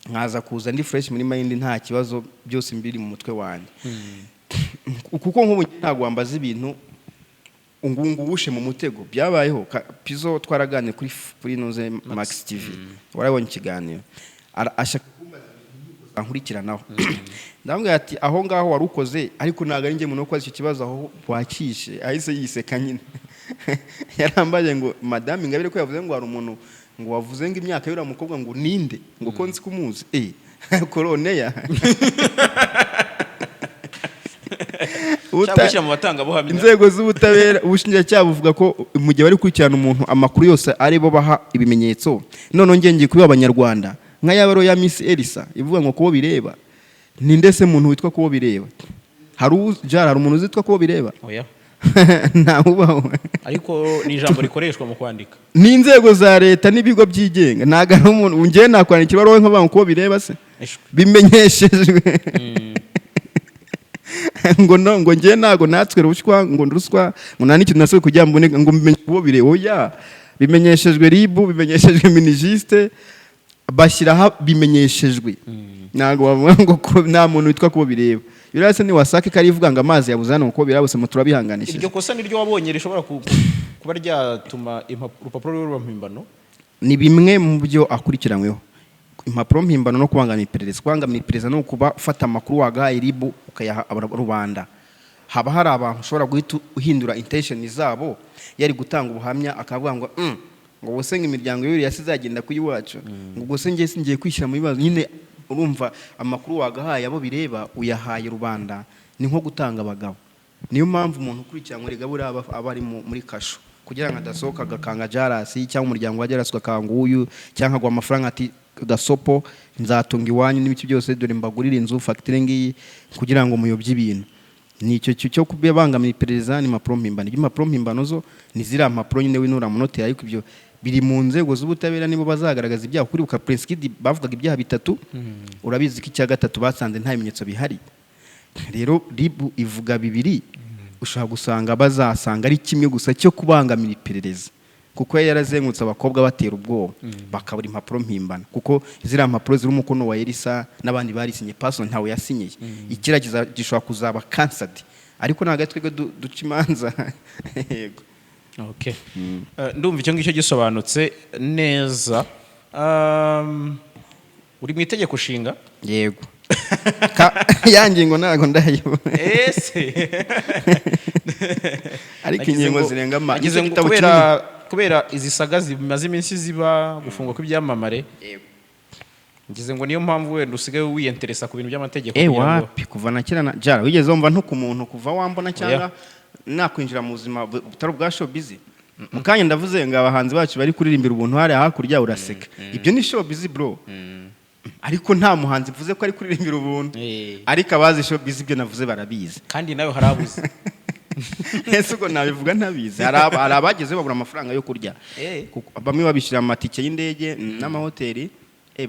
nkaza kuza ndi fresh muri mind nta kibazo byose mbiri mu mutwe wanjye. Kuko nk'ubu ntago wambaza ibintu ungungubushe mu mutego byabayeho. Pizo twaragane kuri noze Max TV warabonye ikiganiro ashaka nkurikiranaho. Ndambwira ati aho ngaho warukoze ariko naga ari nge muntu ukoze icyo kibazo aho wakishe ahise yiseka nyine. yarambaje ngo madame Ingabire ko yavuze ngo hari umuntu ngo wavuze ngo imyaka y'ura mukobwa ngo ninde ngo ko nzi kumuzi koroneya cyangwa mu batanga buhamya inzego z'ubutabera ubushinjacyaha buvuga ko mu gihe bari kurikirana umuntu amakuru yose ari bo baha ibimenyetso none ngiye kubiba abanyarwanda nka yabaro ya Miss Elsa ivuga ngo kubo bireba ninde se muntu witwa kubo bireba hari umuntu uzitwa kubo bireba oya ntabubaho ariko ni ijambo rikoreshwa mu kwandika ni inzego za leta n'ibigo byigenga ntago ari umuntu ngiye nakwandikira barowe nk'abantu kubo bireba se bimenyeshejwe ngo ngiye nago natswe ruswa ngo nduswa ngo nta n'ikintu naswe kugira mbone ngo mbimenye kubo bireba oya bimenyeshejwe ribu bimenyeshejwe minijiste bashyiraho bimenyeshejwe ntago bavuga ngo nta muntu witwa kubo bireba birase ni wasake kari ivuga ngo amazi yabuze hano uko birabose mu turabihanganishije iryo kosa niryo wabonye rishobora kuba ryatuma urupapuro rw'impimbano ni bimwe mu byo akurikiranyweho impapuro mpimbano no kubangamira iperereza kubangamira iperereza no kuba ufata amakuru wagahaye ribu ukayaha rubanda haba hari abantu ushobora guhita uhindura intention zabo yari gutanga ubuhamya akavuga ngo ngo bose imiryango y'uri yasizagenda kuyiwacu ngo bose ngiye kwishyira mu bibazo nyine urumva amakuru wagahaye abo bireba uyahaye rubanda ni nko gutanga abagabo niyo mpamvu umuntu ukurikiranywe rigabura aba ari muri kasho kugira ngo adasohoka agakanga JALAS cyangwa umuryango wa JALAS ukakanga uyu cyangwa agwa amafaranga ati gasopo nzatunga iwanyu n'ibiki byose dore mbagurira inzu facture ngiyi kugira ngo muyobye ibintu nicyo cyo kubangamira iperereza ni impapuro mpimbano impapuro mpimbano zo ni ziriya mpapuro nyine winura munoti ariko ibyo biri mu nzego z'ubutabera nibo bazagaragaza ibyaha kuri buka Prince Kid bavugaga ibyaha bitatu urabizi ko icya gatatu basanze nta bimenyetso bihari rero ribu ivuga bibiri ushaka gusanga bazasanga ari kimwe gusa cyo kubangamira iperereza kuko yarazengutse abakobwa batera ubwoba bakabura impapuro mpimbano kuko ziriya mpapuro ziri umukono wa Elsa n'abandi barisinye person ntawe yasinyiye ikiragiza gishobora kuzaba cancelled ariko nagatwe duca imanza yego okay ndumva icyo ngicyo gisobanutse neza uri mu itegeko nshinga yego yangingo nago ndayo ese ariko ingingo zirenga agize ngo kubera izi saga zimaze iminsi ziba gufungwa kw'ibyamamare ngize ngo niyo mpamvu wenda usigaye wiyenteresa ku bintu by'amategeko wapi kuva na kera jara wigeze wumva nto ku muntu kuva wambona cyangwa nakwinjira mu buzima butari bwa showbiz mukanya ndavuze ngo abahanzi bacu bari kuririmbira ubuntu hari hakurya uraseka ibyo ni showbiz bro ariko nta muhanzi mvuze ko ari kuririmbira ubuntu ariko abazi showbiz ibyo navuze barabizi kandi nawe harabuze ese uko nabivuga ntabizi hari abageze babura amafaranga yo kurya bamwe babishira amatike y'indege n'amahoteli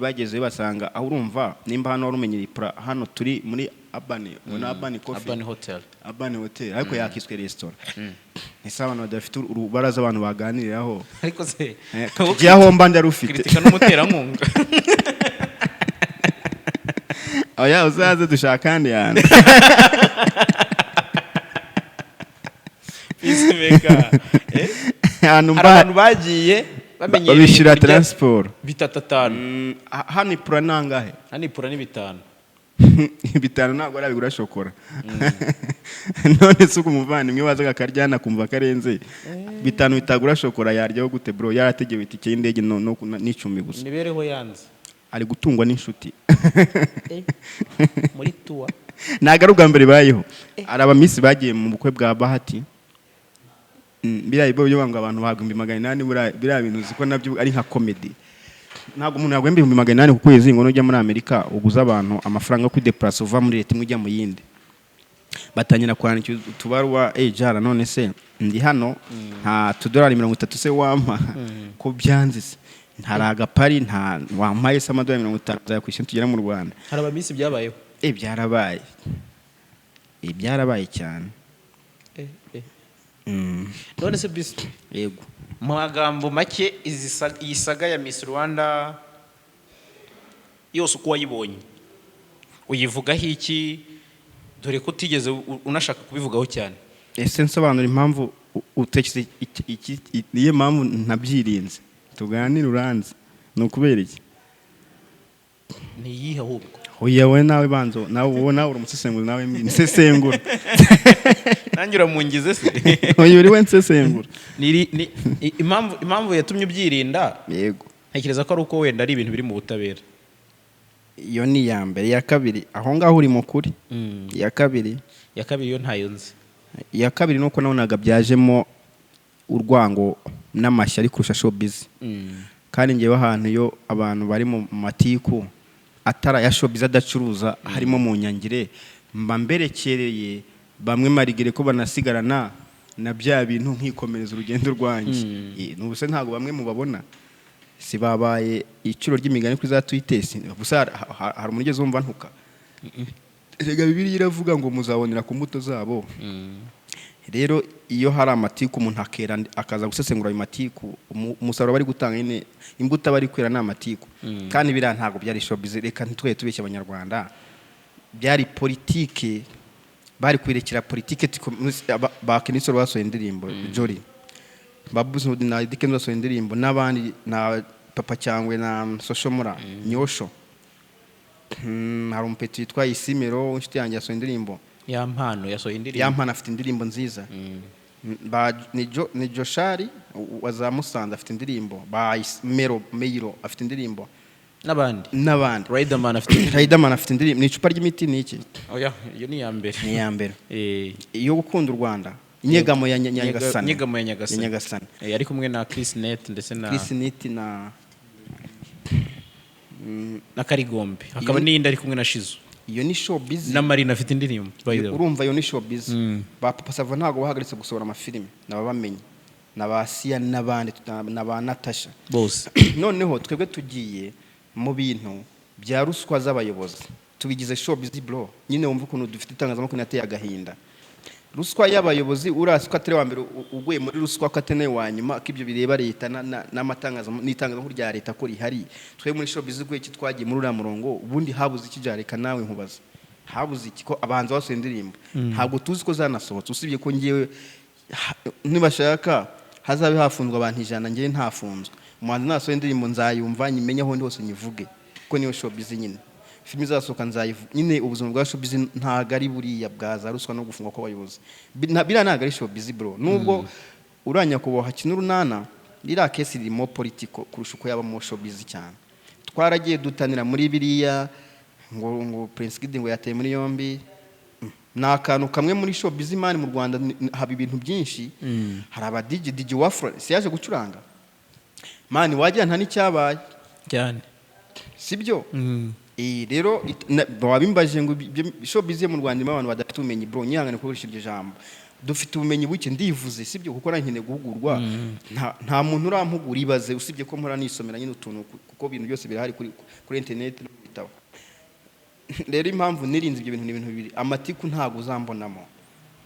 bageze basanga aho urumva nimba hano warumenyera ipura hano turi muri Urban Coffee Urban Hotel ariko yakiswe restaurant ese abantu badafite urubaraza abantu baganiriraho ariko se giyaho mba ndarufite kritika n'umuterankunga oya uzaze dushaka kandi yana Ismeka abantu bagiye bamenyereye babishira transport bitatatanu hano ipura nangahe hano ipura ni bitanu bitanu ntabwo arabigura shokora none se umuvandimwe wazaga akaryana kumva karenze bitanu bitagura shokora yaryaho gute bro yarategewe itike y'indege n'icumi gusa nibereho yanze ari gutungwa n'inshuti muri tuwa ntago ari ubwa mbere bayeho ari abamisi bagiye mu bukwe bwa Bahati biriya ibyo ngo abantu bagumbi 800 biriya bintu ziko nabyo ari nka comedy ntabwo umuntu yagwemba 800 ku kwezi ngo nujya muri Amerika uguza abantu amafaranga yo kwideplace uva muri leta imwe ujya mu yindi batangira kwandika tubarwa jara none se ndi hano nta $30 se wampa ko byanze se ntaraga pari nta wampaye se $50 zakwishyura tugera mu Rwanda hari abamisi byabayeho byarabaye cyane none se bis yego mu magambo make iyi saga ya Miss Rwanda yose uko wayibonye uyivugaho iki dore ko utigeze unashaka kubivugaho cyane ese nsobanura impamvu utekise niyo mpamvu ntabyirinze tuganira uranze no kubera iki ni yihe ahubwo oya we nawe banzo nawe ubona uri umusesengura nawe nsesengura nanjye uramungize se oya uri we nsesengura impamvu yatumye ubyirinda yego ntekereza ko ari uko wenda ari ibintu biri mu butabera. iyo ni iya mbere. iya kabiri aho ngaho uri mukuri. iya kabiri yo ntayo nzi. iya kabiri nuko nabonaga byajemo urwango n'amashyari kurusha showbiz. kandi ngewe ahantu yo abantu bari mu matiku atara ya showbiz adacuruza harimo mu nyangire mba mberekereye bamwe marigere ko banasigarana na bya bintu nkikomereza urugendo rwanjye. N'ubuse ntago bamwe mubabona si babaye icuro ry'imigani kuri za Twitter. Gusa hari umunigeze wumva ntuka erega Bibiliya iravuga ngo muzabonera ku mbuto zabo. Rero iyo hari amatiku umuntu akera akaza gusesengura ayo matiku umusaruro bari gutanga nyine imbuto bari kwera na amatiku. Kandi bira ntago byari showbiz. Reka ntitwe tubeshye abanyarwanda byari politike bari kwirekera politike bakinisoro basohoye indirimbo Jolly babuze na Dickens basohoye indirimbo n'abandi na Papa Cyangwe na Soshomura Nyosho. Hari umpeti witwa Isimero inshuti yanjye yasohoye indirimbo Yampano yasohoye indirimbo. Yampano afite indirimbo nziza. Ni Joshari wazamusanze afite indirimbo ba Meiro afite indirimbo n'abandi Riderman afite indirimbo. Ni icupa ry'imiti ni iki? Oya iyo ni yambere. Ni yambere. Iyo gukunda u Rwanda inyegamo ya Nyagasani. Nyagasani. Ari kumwe na Chris Net ndetse na Karigombe. Hakaba n'indi ari kumwe na Shizo. Iyo ni showbiz. Na Marina afite indirimbo. Urumva iyo ni showbiz. Ba Papa Sava ntago bahagaritse gusohora amafilime nababamenye. Nabasiya n'abandi naba Natasha bose. Noneho twebwe tugiye mu bintu bya ruswa z'abayobozi tubigize showbiz bro. Nyine wumva ukuntu dufite itangazamakuru nateye agahinda. Ruswa y'abayobozi uraswa atari wa mbere uguye muri ruswa ko atene wa nyuma k'ibyo bireba leta n'itangazamakuru rya leta ko rihari. Twe muri showbiz gwe iki twagiye muri uriya murongo ubundi habuze iki jareka nawe nkubaza habuze iki ko abanza basohoye indirimbo ntabwo tuzi ko zanasohotse usibye ko ngiyewe nibashaka hazabe hafunzwe abantu 100 ngiye ntafunzwe umuhanzi nasohoye indirimbo nzayumva nyimenye aho ndi hose nyivuge ko niyo showbiz nyine. Filimi zasohoka nzayivuga nyine ubuzima bwa showbiz ntago ari buriya bwaza ruswa no gufungwa kw'abayobozi. Bira ntago ari showbiz bro. Nubwo uranya kuboha kinurunana rira case irimo politiko kurusha uko yaba mu showbiz cyane. Twaragiye dutanira muri biriya ngo Prince Kid ngo yateye muri yombi. Nakantu kamwe muri showbiz imani mu Rwanda haba ibintu byinshi. Hari aba DJ Wafra siyaje gucuranga. Mani wagira nta n'icyabaye cyane. Sibyo? Rero wabimbaje ngo showbiz mu Rwanda abantu badafite ubumenyi bro nyihangane kukoresha iryo jambo. Dufite ubumenyi buke ndivuze sibyo kuko rankine guhugurwa nta muntu urampugura ibaze usibye ko mpora nisomera nyine utuntu kuko ibintu byose birahari kuri internet no bitabo. Rero impamvu nirinze ibyo bintu ni ibintu bibiri. Amatiku ntago uzambonamo.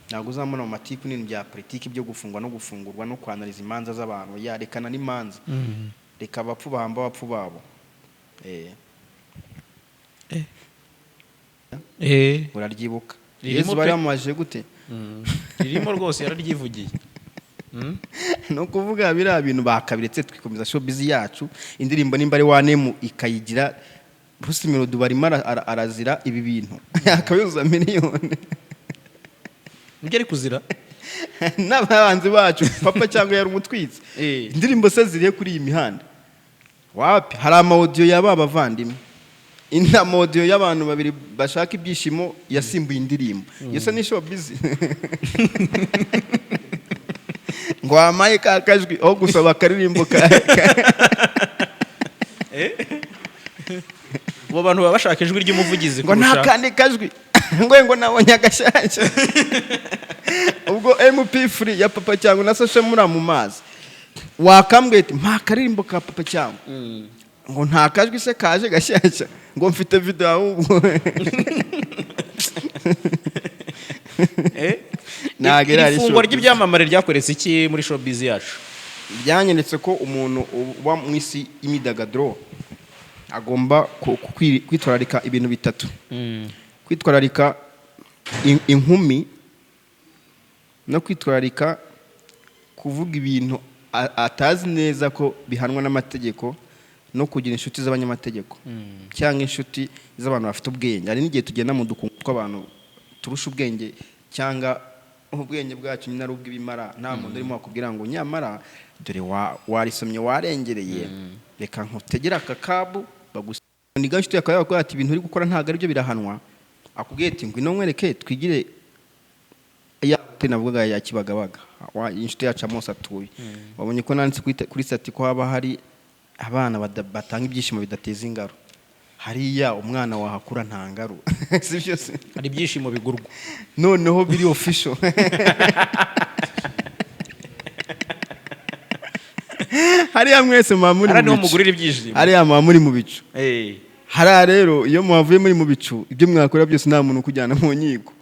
Ntago uzambona mu matiku n'ibintu bya politiki byo gufungwa no gufungurwa no kwanaliza imanza z'abantu yarekana n'imanza. Reka abapfu bahamba abapfu babo. Uraryibuka Yesu bari amaje gute? Ririmo rwose yararyivugiye. No kuvuga bira bintu bakabiretse twikomeza showbiz yacu indirimbo nimba ari wanemu ikayigira Bruce Melody barimo arazira ibi bintu akabyuza miliyoni. Nibyo ari kuzira n'abanzi bacu Papa Cyangwa yari umutwitse. Indirimbo se ziriye kuri iyi mihanda wapi hari ama audio yaba bavandimwe inda audio y'abantu babiri bashaka ibyishimo yasimbuye indirimbo. Yose ni showbiz. Ngo amaye kakajwi aho gusaba karirimbo ka bo bantu babashaka ijwi ry'umuvugizi ngo nakandi kajwi ngo nabonye agashashya. Ubwo MP free ya Papa Cyangwa na Sasha muri mu mazi wakambwete mpa karirimbo ka Papa Cyangwa ngo nta kajwi se kaje gashyashya ngo mfite video ahubwo. Ifungwa ry'ibyamamare ryakoretse iki muri showbiz yacu? Byanyeretse ko umuntu uba mu isi imidagaduro agomba kwitwararika ibintu bitatu. Kwitwararika inkumi no kwitwararika kuvuga ibintu atazi neza ko bihanwa n'amategeko no kugira inshuti z'abanyamategeko cyangwa inshuti z'abantu bafite ubwenge. Hari n'igihe tugenda mu dukungu tw'abantu turusha ubwenge cyangwa ubwenge bwacu nyine ari ubw'ibimara, nta muntu urimo wakubwira ngo nyamara dore warisomye warengereye reka nkutegera akakabu bagusiga inshuti yakaba yakora ati ibintu uri gukora ntago ari byo birahanwa, akubwiye ati ngwino nkwereke twigire ya navuga ya Kibagabaga inshuti yacu Mose atuye. Wabonye ko nanditse kuri sati ko haba hari abana batanga ibyishimo bidateza ingaro. Hariya umwana wahakura ntangaru sivyo se, hari ibyishimo bigurwa noneho biri official. Hariya mwese mwamuri ari no mugurira ibyishimo, hariya mwamuri mu bicu. Hariya rero iyo mwavuye muri mu bicu ibyo mwakora byose nta muntu kujyana mu nyigo,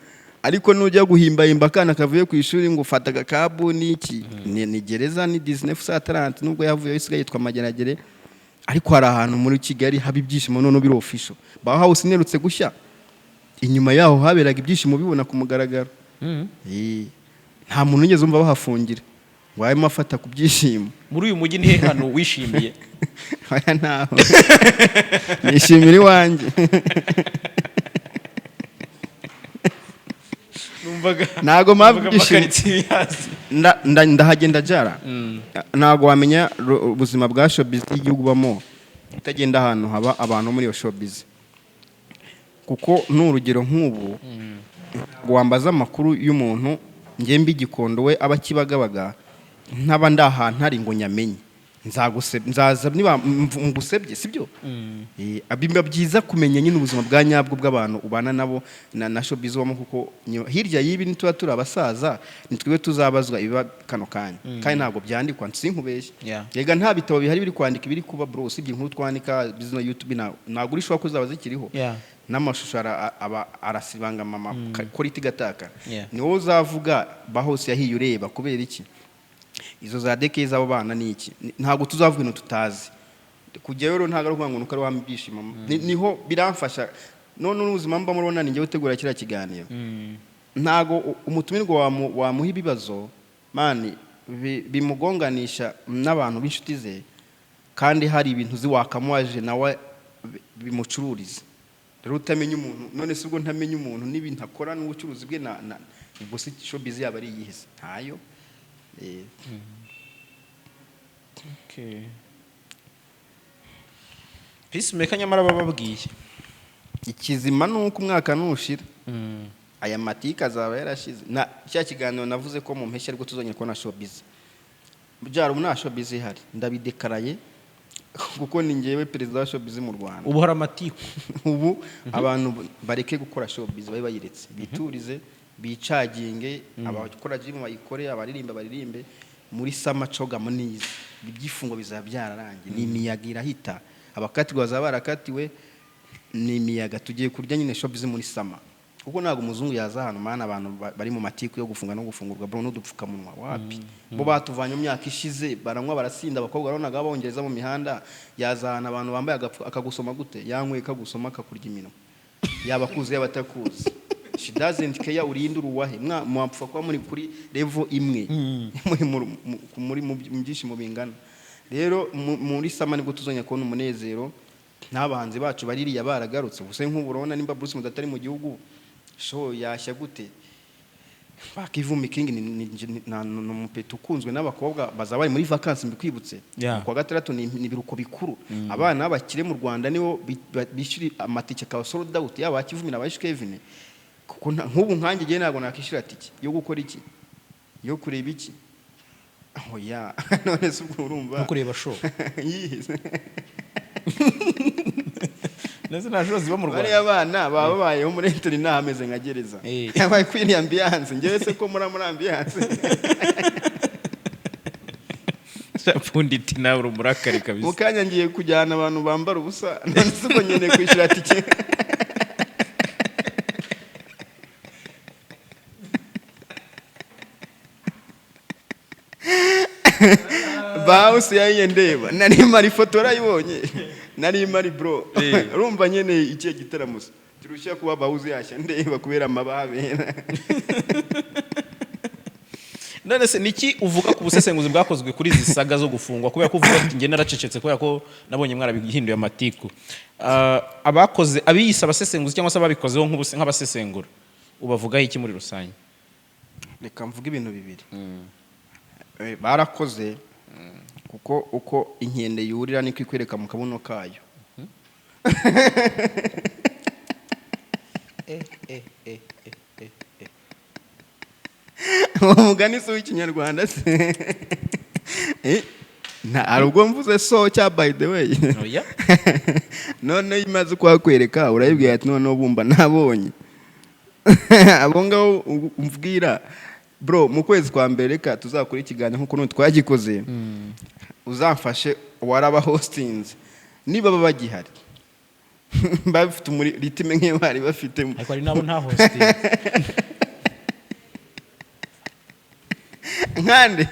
ariko nujya guhimba kana kavuye ku ishuri ngo ufata agakabu n'iki ni gereza ni 1930 nubwo yavuye isigaye yitwa Mageragere, ariko hari ahantu muri Kigali haba ibyishimo none biri official. Baho house inerutse gushya, inyuma yaho haberaga ibyishimo bibona ku mugaragaro. Nta muntu ugeze umva bahafungira wayemo afata ku byishimo. Muri uyu mujyi ni hano wishimiye? Aya ntaho nishimira iwanjye. Nago mabyishimo ndahagenda jara, nago wamenya ubuzima bwa showbiz y'igihugu bamo utagenda ahantu haba abantu muri yo showbiz, kuko n'urugero nk'ubu wambaza amakuru y'umuntu nge mbi Gikondo we aba Kibagabaga ntaba ndahantu ari ngo nyamenye nzaza niba ngusebye sibyo. Abimba byiza kumenya nyine ubuzima bwa nyabwo bw'abantu ubana nabo na showbiz wamo, kuko hirya y'ibi nituba turi abasaza nitwe tuzabazwa ibiba kano kanya kandi ntabwo byandikwa nsinkubeshye. Yega nta bitabo bihari biri kwandika ibiri kuba bro, usibye inkuru twandika business YouTube ntabwo urishwa ko zaba zikiriho n'amashusho arasibanga mama quality gataka. Ni wowe uzavuga bahose yahiye ureba kubera iki izo za deke z'abo bana n'iki, ntabwo tuzavuga no tutazi kujya rero ntago ari ngo nuko ari wampa ibyishimo. Niho biramfasha none n'ubuzima mba murona ninjye utegura kira kiganiro. Ntago umutumirwa wamuha ibibazo mani bimugonganisha n'abantu b'inshuti ze, kandi hari ibintu ziwakamuwaje nawe bimucururiza. Rero utamenya umuntu none se ubwo ntamenya umuntu n'ibintu akora n'ubucuruzi bwe ubwo si showbiz yaba ari yihise ntayo. Okay. Peacemaker nyamara bababwiye ikizima nuko umwaka nushira aya matika azaba yarashize na cya kiganiro navuze ko mu mpeshyi ariko tuzongera kubona showbiz. Byaro muna showbiz ihari ndabidekaraye kuko ni ngewe perezida wa showbiz mu Rwanda. Ubu hari amatiku ubu abantu bareke gukora showbiz babe bayiretse biturize bicaginge, abakora gym bayikore, abaririmba baririmbe muri sama coga munize ibyifungo bizabyararangiye. Ni imiyagira hita abakatirwa zabarakatiwe, ni imiyaga tugiye kurya nyine showbiz muri sama, kuko nago umuzungu yaza hano mana abantu bari mu matiku yo gufunga no gufungurwa bro n'udupfukamunwa wapi bo batuvanye mu myaka ishize baranywa barasinda abakobwa baronaga bongereza mu mihanda, yazana abantu bambaye akagusoma gute yankwe kagusoma akakurya imino yabakuze yabatakuze. She doesn't care urinde uruwahe mwapfa kwa muri kuri level imwe muri mu byishimo bingana. Rero muri sama nibwo tuzonya kubona umunezero n'abahanzi bacu baririya baragarutse. Ubuse nk'uburona nimba Bruce mudatari mu gihugu show yashya gute bakivumi king ni umupeto ukunzwe n'abakobwa bazabari muri vacances mbikwibutse kwa gatandatu ni biruko bikuru. Abana abakire mu Rwanda nibo bishiri amatike ka sold out yaba kivumi na bashi Kevin, kuko nk'ubu nkanjye giye nago nakishira tike yo gukora iki yo kureba iki oya none se ubwo urumva kureba show neze najo ziba mu Rwanda. Bari abana babayeho muri entry nahameze nka gereza yabaye kwini ambiance ngewe se ko muri ambiance Sapunditi nawe umurakari kabisa. Mukanya ngiye kujyana abantu bambara ubusa none se ko nyene kwishira tike Bausi yaye ndeba nari mari fotora yibonye nari mari bro urumva nyene ikiye gitaramusa turusha kuba bauzi yashya ndeba kubera amababera none se niki uvuga ku busesenguzi bwakozwe kuri izi saga zo gufungwa kubera ko uvuga ati nge naracecetse kubera ko nabonye mwarabihinduye amatiku abakoze abiyisa abasesenguzi cyangwa se ababikozeho nk'abasesengura ubavugaho iki muri rusange? Reka mvuga ibintu bibiri. Barakoze kuko uko inkende yurira niko ikwereka mu kabuno kayo. Umugani so w'ikinyarwanda se. Nta ubwo mvuze so cya by the way. Oya. None imaze kwakwereka urayibwiye ati none bumba nabonye. Abo ngabo umvira bro mu kwezi kwa mbere reka tuzakora ikiganiro nkuko none twagikoze. Uzamfashe waraba hostings niba baba bagihari. Bafite muri ritime nke bari bafite. Ariko ari nabo nta hosting. Nkande.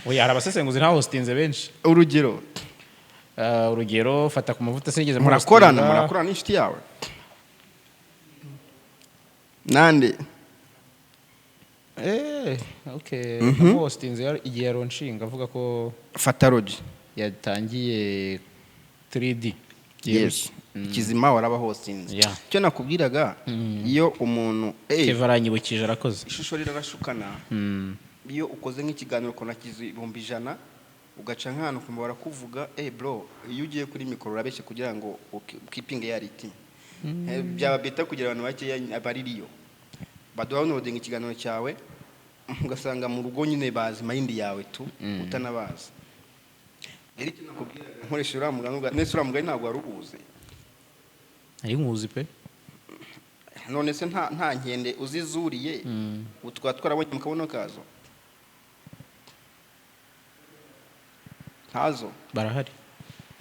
Oya arabasesenguzi nta hostinze benshi. Urugero fata ku mavuta sinigeze murakorana n'inshuti yawe. Nande. Okay. Hostinze igihe yaronshinga avuga ko Fatalogy yatangiye 3D. Yes. Kizima waraba hostinze. Cyo nakubwiraga iyo umuntu kevaranyibukije arakoze. Ishusho rirashukana. Iyo ukoze nk'ikiganiro kona kizibumba 100 ugaca nkano kumva barakuvuga bro iyo ugiye kuri mikoro urabeshe kugira ngo keeping reality. Byaba beta kugira abantu bake abaririyo. Badownloading ikiganiro cyawe ugasanga mu rugo nyine bazi mind yawe tu utanabaza. Eri nakubwira nkoresha uramuganga nese uramuganga ntabwo warubuze. Ari nkuzi pe. None se nta nkende uzizuriye utwa twarabonye mu kabono kazo. Hazo barahari.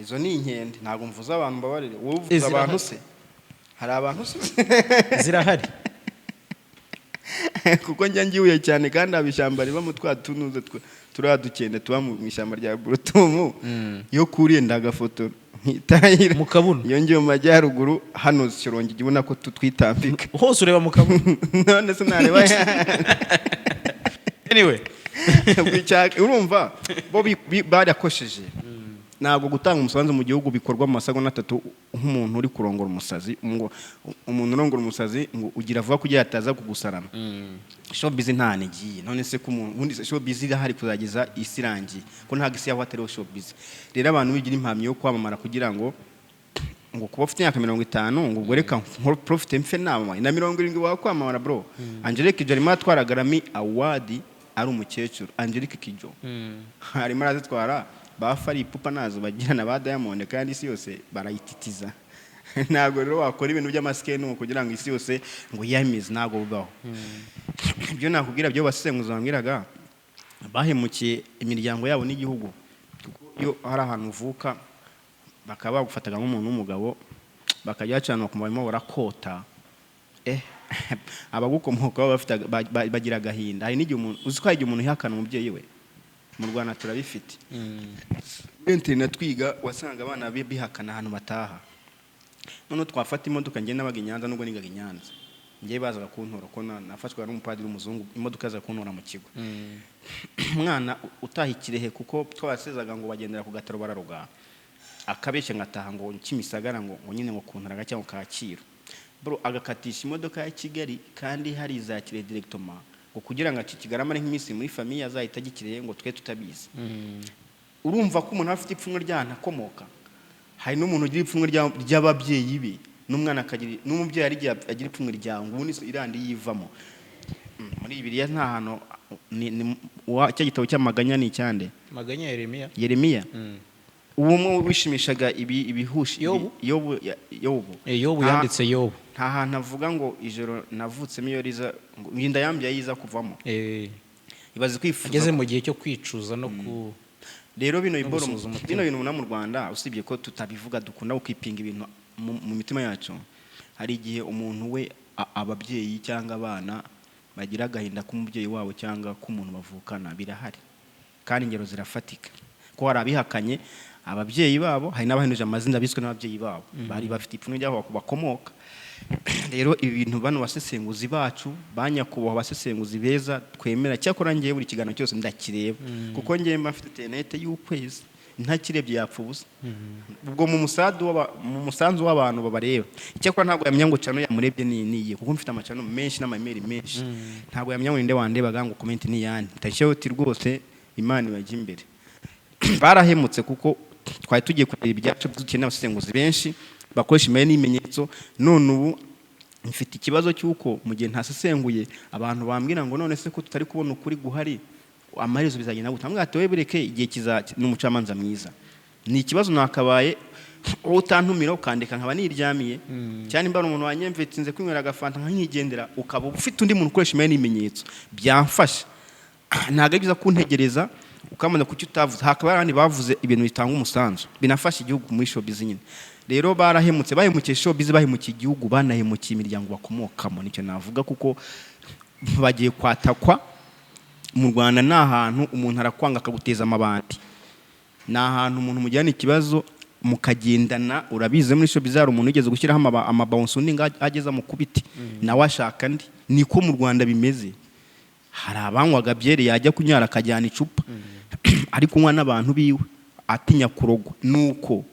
Izo ni inkende ntabwo mvuza abantu babarire. Wowe uvuza abantu se. Hari abantu se. Zirahari. Kuko njya ngiye cyane kandi abishamba riba mu twatunuze turadukende tuba mu ishyamba rya Brutumu. Yo kuriye ndagafoto ntitahira mu kabuno. Iyo ngiye mu majyaruguru hano Shirongi gibona ko tutwitambika. Hose ureba mu kabuno. None se nareba. Anyway. Urumva bo barakosheje. Ntabwo gutanga umusanzu mu gihugu bikorwa mu masago 3 nk'umuntu uri kurongora umusazi umuntu urongora umusazi ngo ugira vuba kugira ataza kugusarana. Showbiz nta negiye none se ko umuntu showbiz irahari kuzageza isirangi ko nta gisi yaho atari showbiz. Rero abantu bigira impamyo yo kwamamara kugira ngo kuba ufite 50 ngo goreka profit mfe nama na 70 wakwamamara bro. Angelique Jarima twara Grammy Award ari umukecuru Angelique Kijo. Hari maraze twara bafari ipupa nazo bagirana ba Diamond kandi isi yose barayititiza. Ntabwo rero wakora ibintu by'amaskeno kugira ngo isi yose ngo yamize ntabwo bubaho. Ibyo nakubwira byo basenguza bambwiraga bahemukiye imiryango yabo n'igihugu. Iyo hari ahantu uvuka bakaba bagufataga nk'umuntu w'umugabo bakajya cyane bakumva barakota. Abagukomoka bafite bagira gahinda. Hari n'igihe umuntu uzikwaye umuntu ihakana umubyeyi we. Mu Rwanda turabifite. Internet twiga wasanga abana bihakana ahantu bataha. None twafata imodoka nge nabaga Nyanza nubwo ningaga Nyanza. Ngiye bazaga kuntora ko nafashwe n'umupadiri w'umuzungu imodoka za kuntora mu kigo. Mwana utahikirehe kuko twabasezaga ngo bagendera ku gataro bararuga. Akabeshe ngataha ngo Kimisagara ngo nyine ngo kuntara cyangwa Kaciro. Bro agakatisha imodoka ya Kigali kandi hari izakire directement. Kugira ngo akikigarama nk'imisi muri famille azahita gikireye ngo twe tutabizi. Urumva ko umuntu afite ipfunwe ryana komoka. Hari n'umuntu ugira ipfunwe ry'ababyeyi be n'umwana akagira n'umubyeyi ari agira ipfunwe ryawe ngo ubuni irandi yivamo. Muri Bibiliya nta hano ni cya gitabo cy'amaganya ni cyande. Maganya Yeremiya. Uwo wishimishaga ibihushi Yobu yanditse Yobu. Nta hantu avuga ngo ijoro navutsemo iyo riza ngo nginda yambye yiza kuvamo. Ibaze kwifuza ageze mu gihe cyo kwicuza no ku rero bino bintu mu Rwanda usibye ko tutabivuga dukunda ukipinga ibintu mu mitima yacu. Hari igihe umuntu we ababyeyi cyangwa abana bagira gahinda k'umubyeyi wabo cyangwa k'umuntu bavukana birahari kandi ingero zirafatika ko hari abihakanye ababyeyi babo hari n'abahinuje amazina biswe n'ababyeyi babo bari bafite ipfunwe ry'aho bakomoka. rero ibi bintu bano basesenguzi bacu banyakubaho basesenguzi beza twemera cyakora ngiye buri kiganiro cyose ndakireba kuko ngiye mfite internet y'ukwezi ntakirebye yapfa ubusa ubwo mu musanzu w'abantu babareba cyakora ntabwo yamenya ngo cano yamurebye niye kuko mfite amacano menshi n'amaimeri menshi ntabwo yamenya ngo ninde wandebaga ngo comment ni yandi ndashyeho uti rwose Imana ibajya imbere barahemutse kuko twari tugiye kureba ibyacu dukeneye abasesenguzi benshi bakoresha imere n'imenyetso none ubu mfite ikibazo cy'uko mu gihe ntasesenguye abantu bambwira ngo none se ko tutari kubona ukuri guhari amaherezo bizagenda gute ambwira ati webereke igihe n'umucamanza mwiza ni ikibazo nakabaye utantumira ukandeka nkaba niryamiye cyane mbara umuntu wanyemvetsinze kwinywera agafanta nkanyigendera ukaba ufite undi muntu ukoresha imere n'imenyetso byamfasha ntago byiza kuntegereza ukamana kuki utavuze hakaba abandi bavuze ibintu bitanga umusanzu binafasha igihugu muri showbiz nyine rero barahemutse bahemukiye showbiz bahemukiye igihugu banahemukiye imiryango bakomokamo nicyo navuga kuko bagiye kwatakwa mu Rwanda ni ahantu umuntu arakwanga akaguteza amabandi ni ahantu umuntu mujyana ikibazo mukagendana urabize muri showbiz hari umuntu ugeze gushyiraho amabawunsi undi ageza mu kubiti nawe ashaka ndi niko mu Rwanda bimeze hari abanywaga byere yajya kunyara akajyana icupa ari kunywa n'abantu biwe atinya kurogwa nuko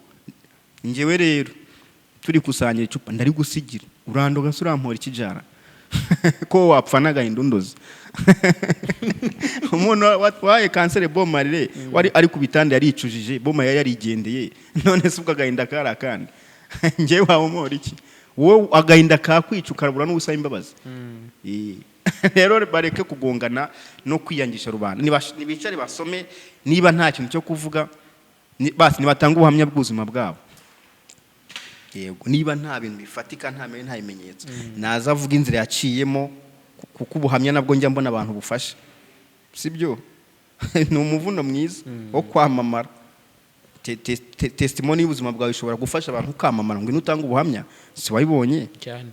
njyewe rero turi kusanyira icupa ndari gusigira urandoga surampora ikijara ko wapfa n'agahinda undoze umuntu watwaye kansere bomarire wari ari ku bitanda yaricujije boma yarigendeye none se ubwo agahinda kara kandi njyewe wabomora iki wowe agahinda kakwica ukarabura n'ubusaba imbabazi rero bareke kugongana no kwiyangisha rubanda nibicare basome niba nta kintu cyo kuvuga basi nibatanga ubuhamya bw'ubuzima bwabo yego niba nta bintu bifatika nta mere nta bimenyetso naza avuga inzira yaciyemo kuko ubuhamya nabwo njya mbona abantu bufasha sibyo ni umuvuno mwiza wo kwamamara testimony y'ubuzima bwawe ishobora gufasha abantu kwamamara ngo inutanga ubuhamya si wayibonye cyane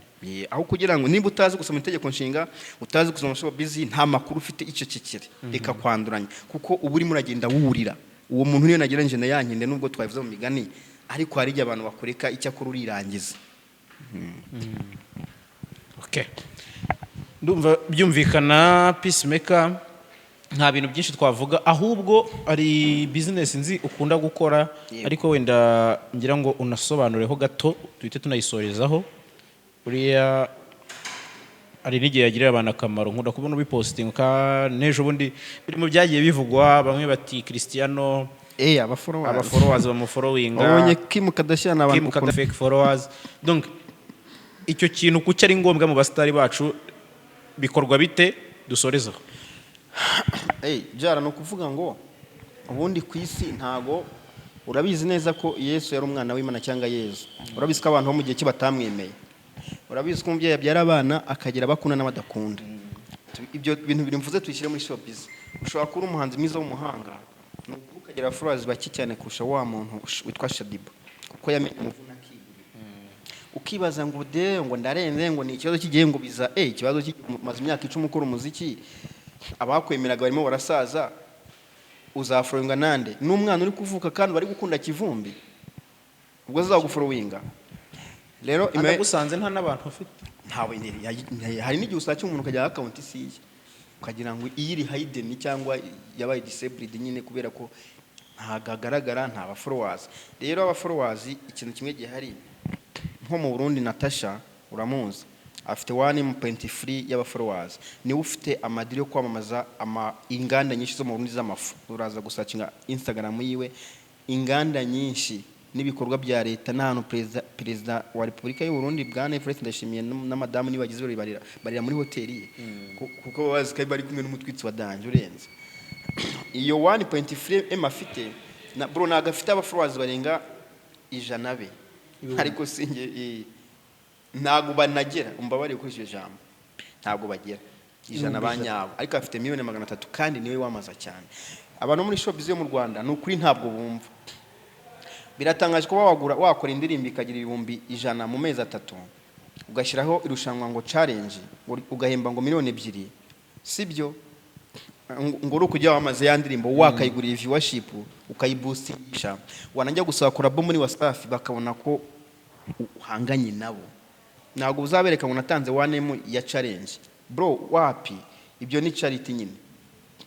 aho kugira ngo niba utazi gusoma itegeko nshinga utazi gusoma showbiz nta makuru ufite icyo kikiri reka kwanduranya kuko ubu urimo uragenda wurira uwo muntu niyo nageranje na yankinde nubwo twabivuze mu migani ariko hari abantu bakoreka icyo akora urirangiza okay ndumva byumvikana peacemaker nta bintu byinshi twavuga ahubwo ari business nzi ukunda gukora ariko wenda ngira ngo unasobanureho gato twite tunayisorezaho uriya ari n'igihe yagirira abantu akamaro nkunda kubona ubiposting ka nejo bundi biri mu byagiye bivugwa bamwe bati Cristiano abafollowers bamufollowinga abonye Kim Kardashian abantu fake followers donc icyo kintu kuki ari ngombwa mu bastari bacu bikorwa bite dusorezaho jara no kuvuga ngo ubundi kwisi ntago urabizi neza ko Yesu yari umwana w'Imana cyangwa Yesu urabizi ko abantu bo mu gihe kibatamwemeye urabizi ko umubyeyi yabyara abana akagira bakunda n'abadakunda ibyo bintu biri mvuze tuyishyire muri showbiz ushobora kuba umuhanzi mwiza w'umuhanga ukagira followers baki cyane kurusha wa muntu witwa Shadiba kuko yamenye umuvuna ukibaza ngo ngo ndarenze ngo ni ikibazo kigiye ngo biza ikibazo kimaze imyaka 10 ukora umuziki abakwemeraga barimo barasaza uzafollowinga nande n'umwana uri kuvuka kandi bari gukunda kivumbi ubwo azagufollowinga rero gusanze nta nabantu bafite ntawe hari n'igihe usacha umuntu ukajya account isiye ukagira ngo iyiri hidden cyangwa yabaye disabled nyine kubera ko ntagagaragara nta followers rero aba followers ikintu kimwe gihari nko mu Burundi Natasha uramuzi afite 1.3 y'aba followers ni ufite amadiri yo kwamamaza inganda nyinshi zo mu Burundi z'amafu uraza gusacinga Instagram yiwe inganda nyinshi n'ibikorwa bya leta n'ahantu perezida wa Repubulika y'u Burundi bwana Evariste Ndayishimiye na madame ni bagize barira muri hoteli ye kuko bazi ko bari kumwe n'umutwitsi wa danje urenze iyo 1.3 afite na bro nagafite aba followers barenga 100 be ariko singe ntago banagera umbabari kuri icyo jambo ntago bagera 100 banyabo ariko afite 1,300,000 kandi niwe wamaza cyane abantu muri showbiz yo mu Rwanda n'ukuri ntabwo bumva biratangaje ko wakora indirimbo ikagira 100,000 mu mezi 3 ugashyiraho irushanwa ngo challenge ugahemba ngo 2,000,000 sibyo ngo rukujya wamaze ya ndirimbo wakayigurira viewership ukayiboostingisha wanajya gusaba collab muri Wasafi bakabona ko uhanganye nabo ntabwo uzabereka ngo natanze 1M ya challenge bro wapi ibyo ni charity nyine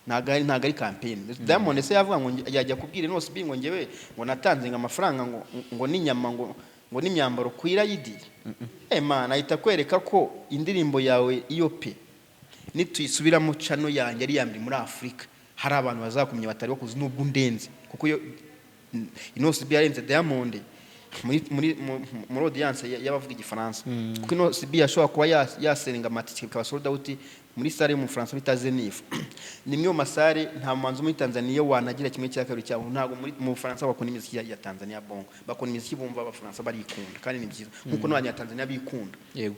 ntago ari campaign Diamond se yavuga ngo yajya kubwira Inosi B ngo ngewe ngo natanze amafaranga ngo n'inyama ngo n'imyambaro kwira yidi man ahita kwereka ko indirimbo yawe iyo pe nituyisubira mu channel yanjye ari yambiri muri Afrika hari abantu bazakumye batari bakuzi nubwo ndenze kuko Inosi B yarenze Diamond muri audience y'abavuga igifaransa kuko Inosi B yashobora kuba yaserenga amatike bikaba sold out muri sare mu France bita Zenif nimwe mu masare nta manzu muri Tanzania wanagira kimwe cya kabiri cyaho ntago mu France bakora imiziki ya Tanzania bongo bakora imiziki bumva abafaransa barikunda kandi ni byiza nkuko n'abanya Tanzania bikunda yego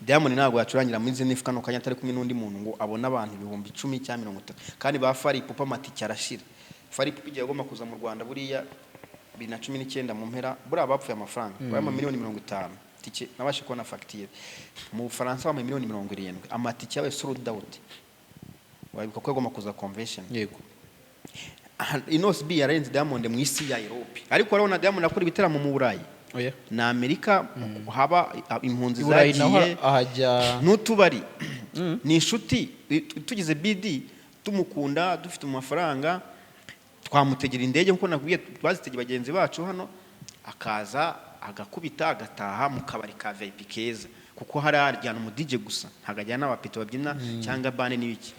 Diamond ntago yacurangira muri Zenif kano kanya atari kumwe n'undi muntu ngo abona abantu 10,000 cyangwa 30 kandi ba Fari Pupa matike arashira Fari Pupa igiye goma kuza mu Rwanda buriya 2019 mu mpera buri abapfuye amafaranga bari miliyoni 50 tike nabashe kubona facture mu Faransa wa miliyoni 70 amatike yawe sold out wabibuka ko goma kuza convention yego Inosi B yarenze Diamond mu isi ya Europe ariko arabona Diamond akora ibiteramo mu Burayi oya na Amerika haba impunzi zagiye ahajya n'utubari ni inshuti tugize BD tumukunda dufite amafaranga twamutegera indege nkuko nakubwiye twazitege bagenzi bacu hano akaza agakubita agataha mu kabari ka VIP keza kuko hari aryana mu DJ gusa ntagajyana n'abapito babyina cyangwa bane n'ibiki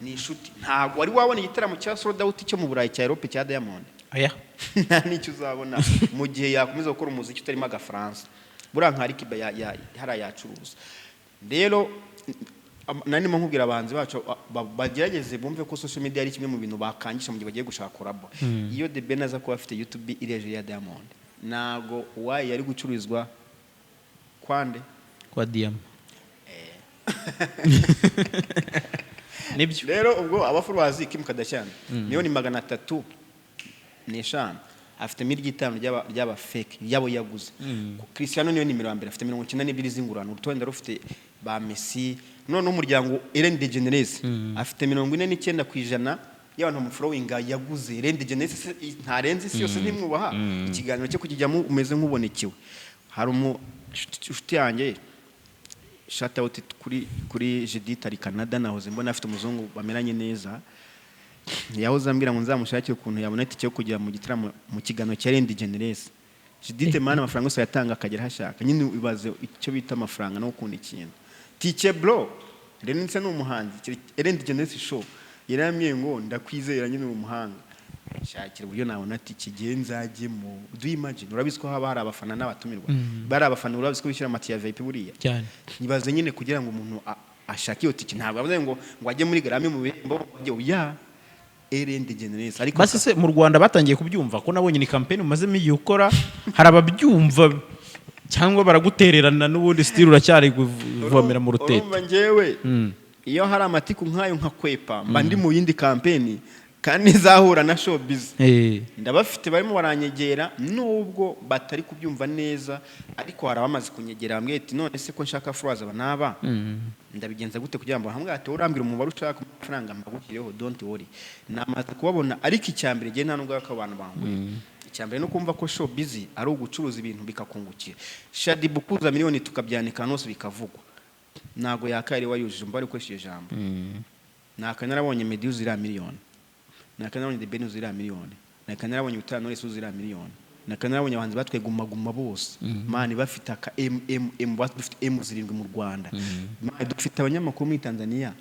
ni inshuti ntago wari wabona igitaramo cya sold out cyo mu Burayi cya Europe cya Diamond aya nicyo uzabona mu gihe yakomeza gukora umuziki utarimo agafaransa buranka ari kiba hari yacuruza rero nani nkubwira abanzi bacu bagerageze bumve ko social media ari kimwe mu bintu bakangisha mu gihe bagiye gushaka collab iyo The Ben aza ko afite YouTube ireje ya Diamond nago wayi yari gucururizwa kwande kwa Diamond nibyo rero ubwo abafuruwazi Kim Kardashian niyo ni 300 n'eshanu afite miliyoni 5 ry'aba fake yabo yaguze Cristiano niyo nimero mbere afite 92 z'ingurano urutonde rufite ba Messi none umuryango Ellen DeGeneres afite 49% y'abantu mu following yaguze Ellen DeGeneres ntarenze isi yose ntimwubaha ikiganiro cyo kujyamo umeze nk'ubonekewe hari inshuti yanjye shout out kuri Judith ari Canada nahoze mbona afite umuzungu bameranye neza yahoze ambira ngo nzamushakire ukuntu yabona itike yo kujya mu gitaramo mu kiganiro cya Ellen DeGeneres Judith mana amafaranga yose yatanga akagera hashaka nyine ubaze icyo bita amafaranga no gukunda ikintu tike bro rero nse n'umuhanzi Ellen DeGeneres show yaramye ngo ndakwizera nyine umuhanga shakira uburyo nabona tike genzage mu do imagine urabizi ko haba hari abafana n'abatumirwa bari abafana urabizi ko bishyira amati ya VIP buriya cyane nibaze nyine kugira ngo umuntu ashake iyo tike ntabwo avuze ngo ajye muri Grammy mu bihembo ya Ellen DeGeneres ariko basi se mu Rwanda batangiye kubyumva ko nabonye ni campaign umazemo igihe ukora hari ababyumva cyangwa baragutererana n'ubundi still uracyari kuvomera mu rutete urumva ngewe iyo hari amatiku nkayo nkakwepa mba ndi mu yindi campaign kandi zahura na showbiz ndabafite barimo baranyegera nubwo batari kubyumva neza ariko hari abamaze kunyegera bamwe ati none se ko nshaka followers abanaba ndabigenza gute kugira ngo hamwe ati urambira umubare ushaka amafaranga mbagukireho don't worry namaze kubabona ariko icyambere gihe nta nubwo abantu banguye icyambere no kumva ko showbiz ari ugucuruza ibintu bikakungukira Shadi Bukuza miliyoni tukabyanika nose bikavugwa nago yakari wayujije mbari ukoresheje jambo nakanarabonye Medius zira miliyoni nakanarabonye The Ben zira miliyoni nakanarabonye utano Knowless zira miliyoni nakanarabonye abanzi batweguma bose mani bafite aka MM dufite M7 mu Rwanda mani dufite abanyamakuru muri Tanzania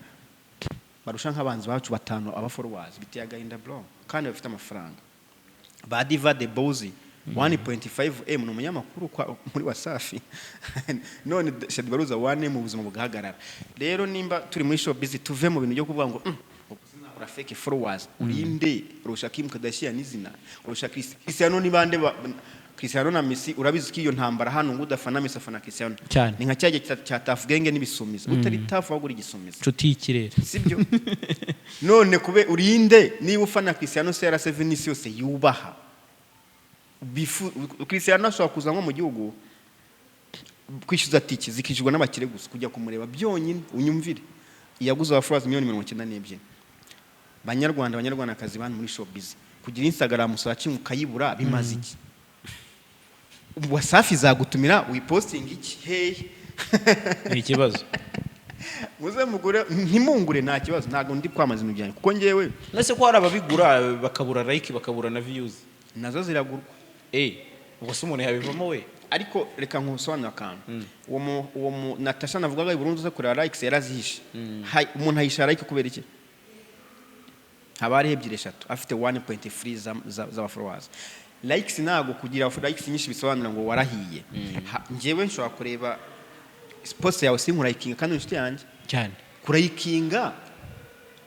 barusha nk'abanzi bacu batano aba followers biteye agahinda bro kandi bafite amafaranga ba Diva the Bozy 1.5M no munyamakuru muri Wasafi none Shadi Baruza 1M mu buzima bugahagarara rero nimba turi muri showbiz tuve mu bintu byo kuvuga ngo ura fake followers urinde urusha Kim Kardashian n'izina urusha Cristiano ni bande Cristiano na Messi urabizi ko iyo ntambara hano ngo udafana Messi afana Cristiano ni nka cyaje cya Tough Gang n'ibisumiza utari Tough wagura igisumiza nshuti y'ikirere sibyo none kube urinde niba ufana Cristiano CR7 isi yose yubaha Cristiano ashobora kuza nko mu gihugu kwishyuza tike zikishurwa n'abakire gusa kujya kumureba byonyine unyumvire yaguze abafurazi miliyoni 92 banyarwandakazi bandi muri showbiz kugira Instagram search ukayibura bimaze iki Wasafi zagutumira uyiposting iki hey ni ikibazo. muze mugure ntimungure nta kibazo ntago ndi kwamaza ibintu byanjye kuko ngewe nase ko hari ababigura bakabura like bakabura na views nazo ziragurwa ubwo se umuntu yabivamo we. ariko reka nkusobanura akantu uwo Natasha navugaga burundu ze kureba likes yarazihishe umuntu ahisha like kubera iki haba ari ebyiri eshatu afite 1.3 za followers likes nago kugira likes nyinshi bisobanura ngo warahiye ngewe nshobora kureba post yawe sinkurayikinga kandi inshuti yanjye cyane kurayikinga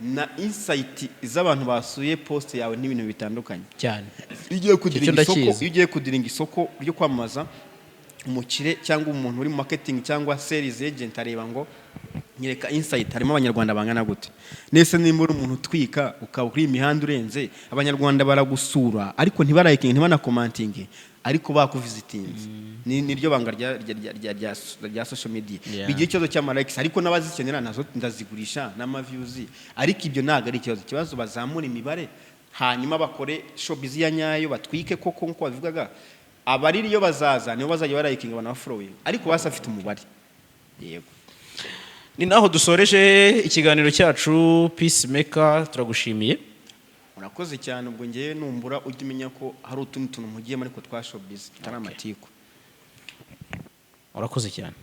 na insight z'abantu basuye post yawe n'ibintu bitandukanye cyane. Iyo ugiye kudiringa isoko ryo kwamamaza umukire cyangwa umuntu uri mu marketing cyangwa sales agent areba ngo nyereka insight harimo abanyarwanda bangana gute nese nimba uri umuntu twika ukaba kuri imihanda urenze abanyarwanda baragusura ariko ntibarayikinga ntibanakomantinge ariko bakuvisitinze niryo banga rya social media bigiye ikibazo cy'amalikes ariko nabazikenera nazo ndazigurisha n'amaviews ariko ibyo naga ari ikibazo bazamura imibare hanyuma bakore showbiz ya nyayo batwike koko nko bavugaga abariri yo bazaza nibo bazajya barayikinga bana following ariko basafite umubare yego. Ni naho dusoreje ikiganiro cyacu Peacemaker, turagushimiye. Murakoze cyane ubwo ngiye numbura ujye umenya ko hari utundi tuntu mugiye ariko twa showbiz tutari amatiku. Urakoze cyane.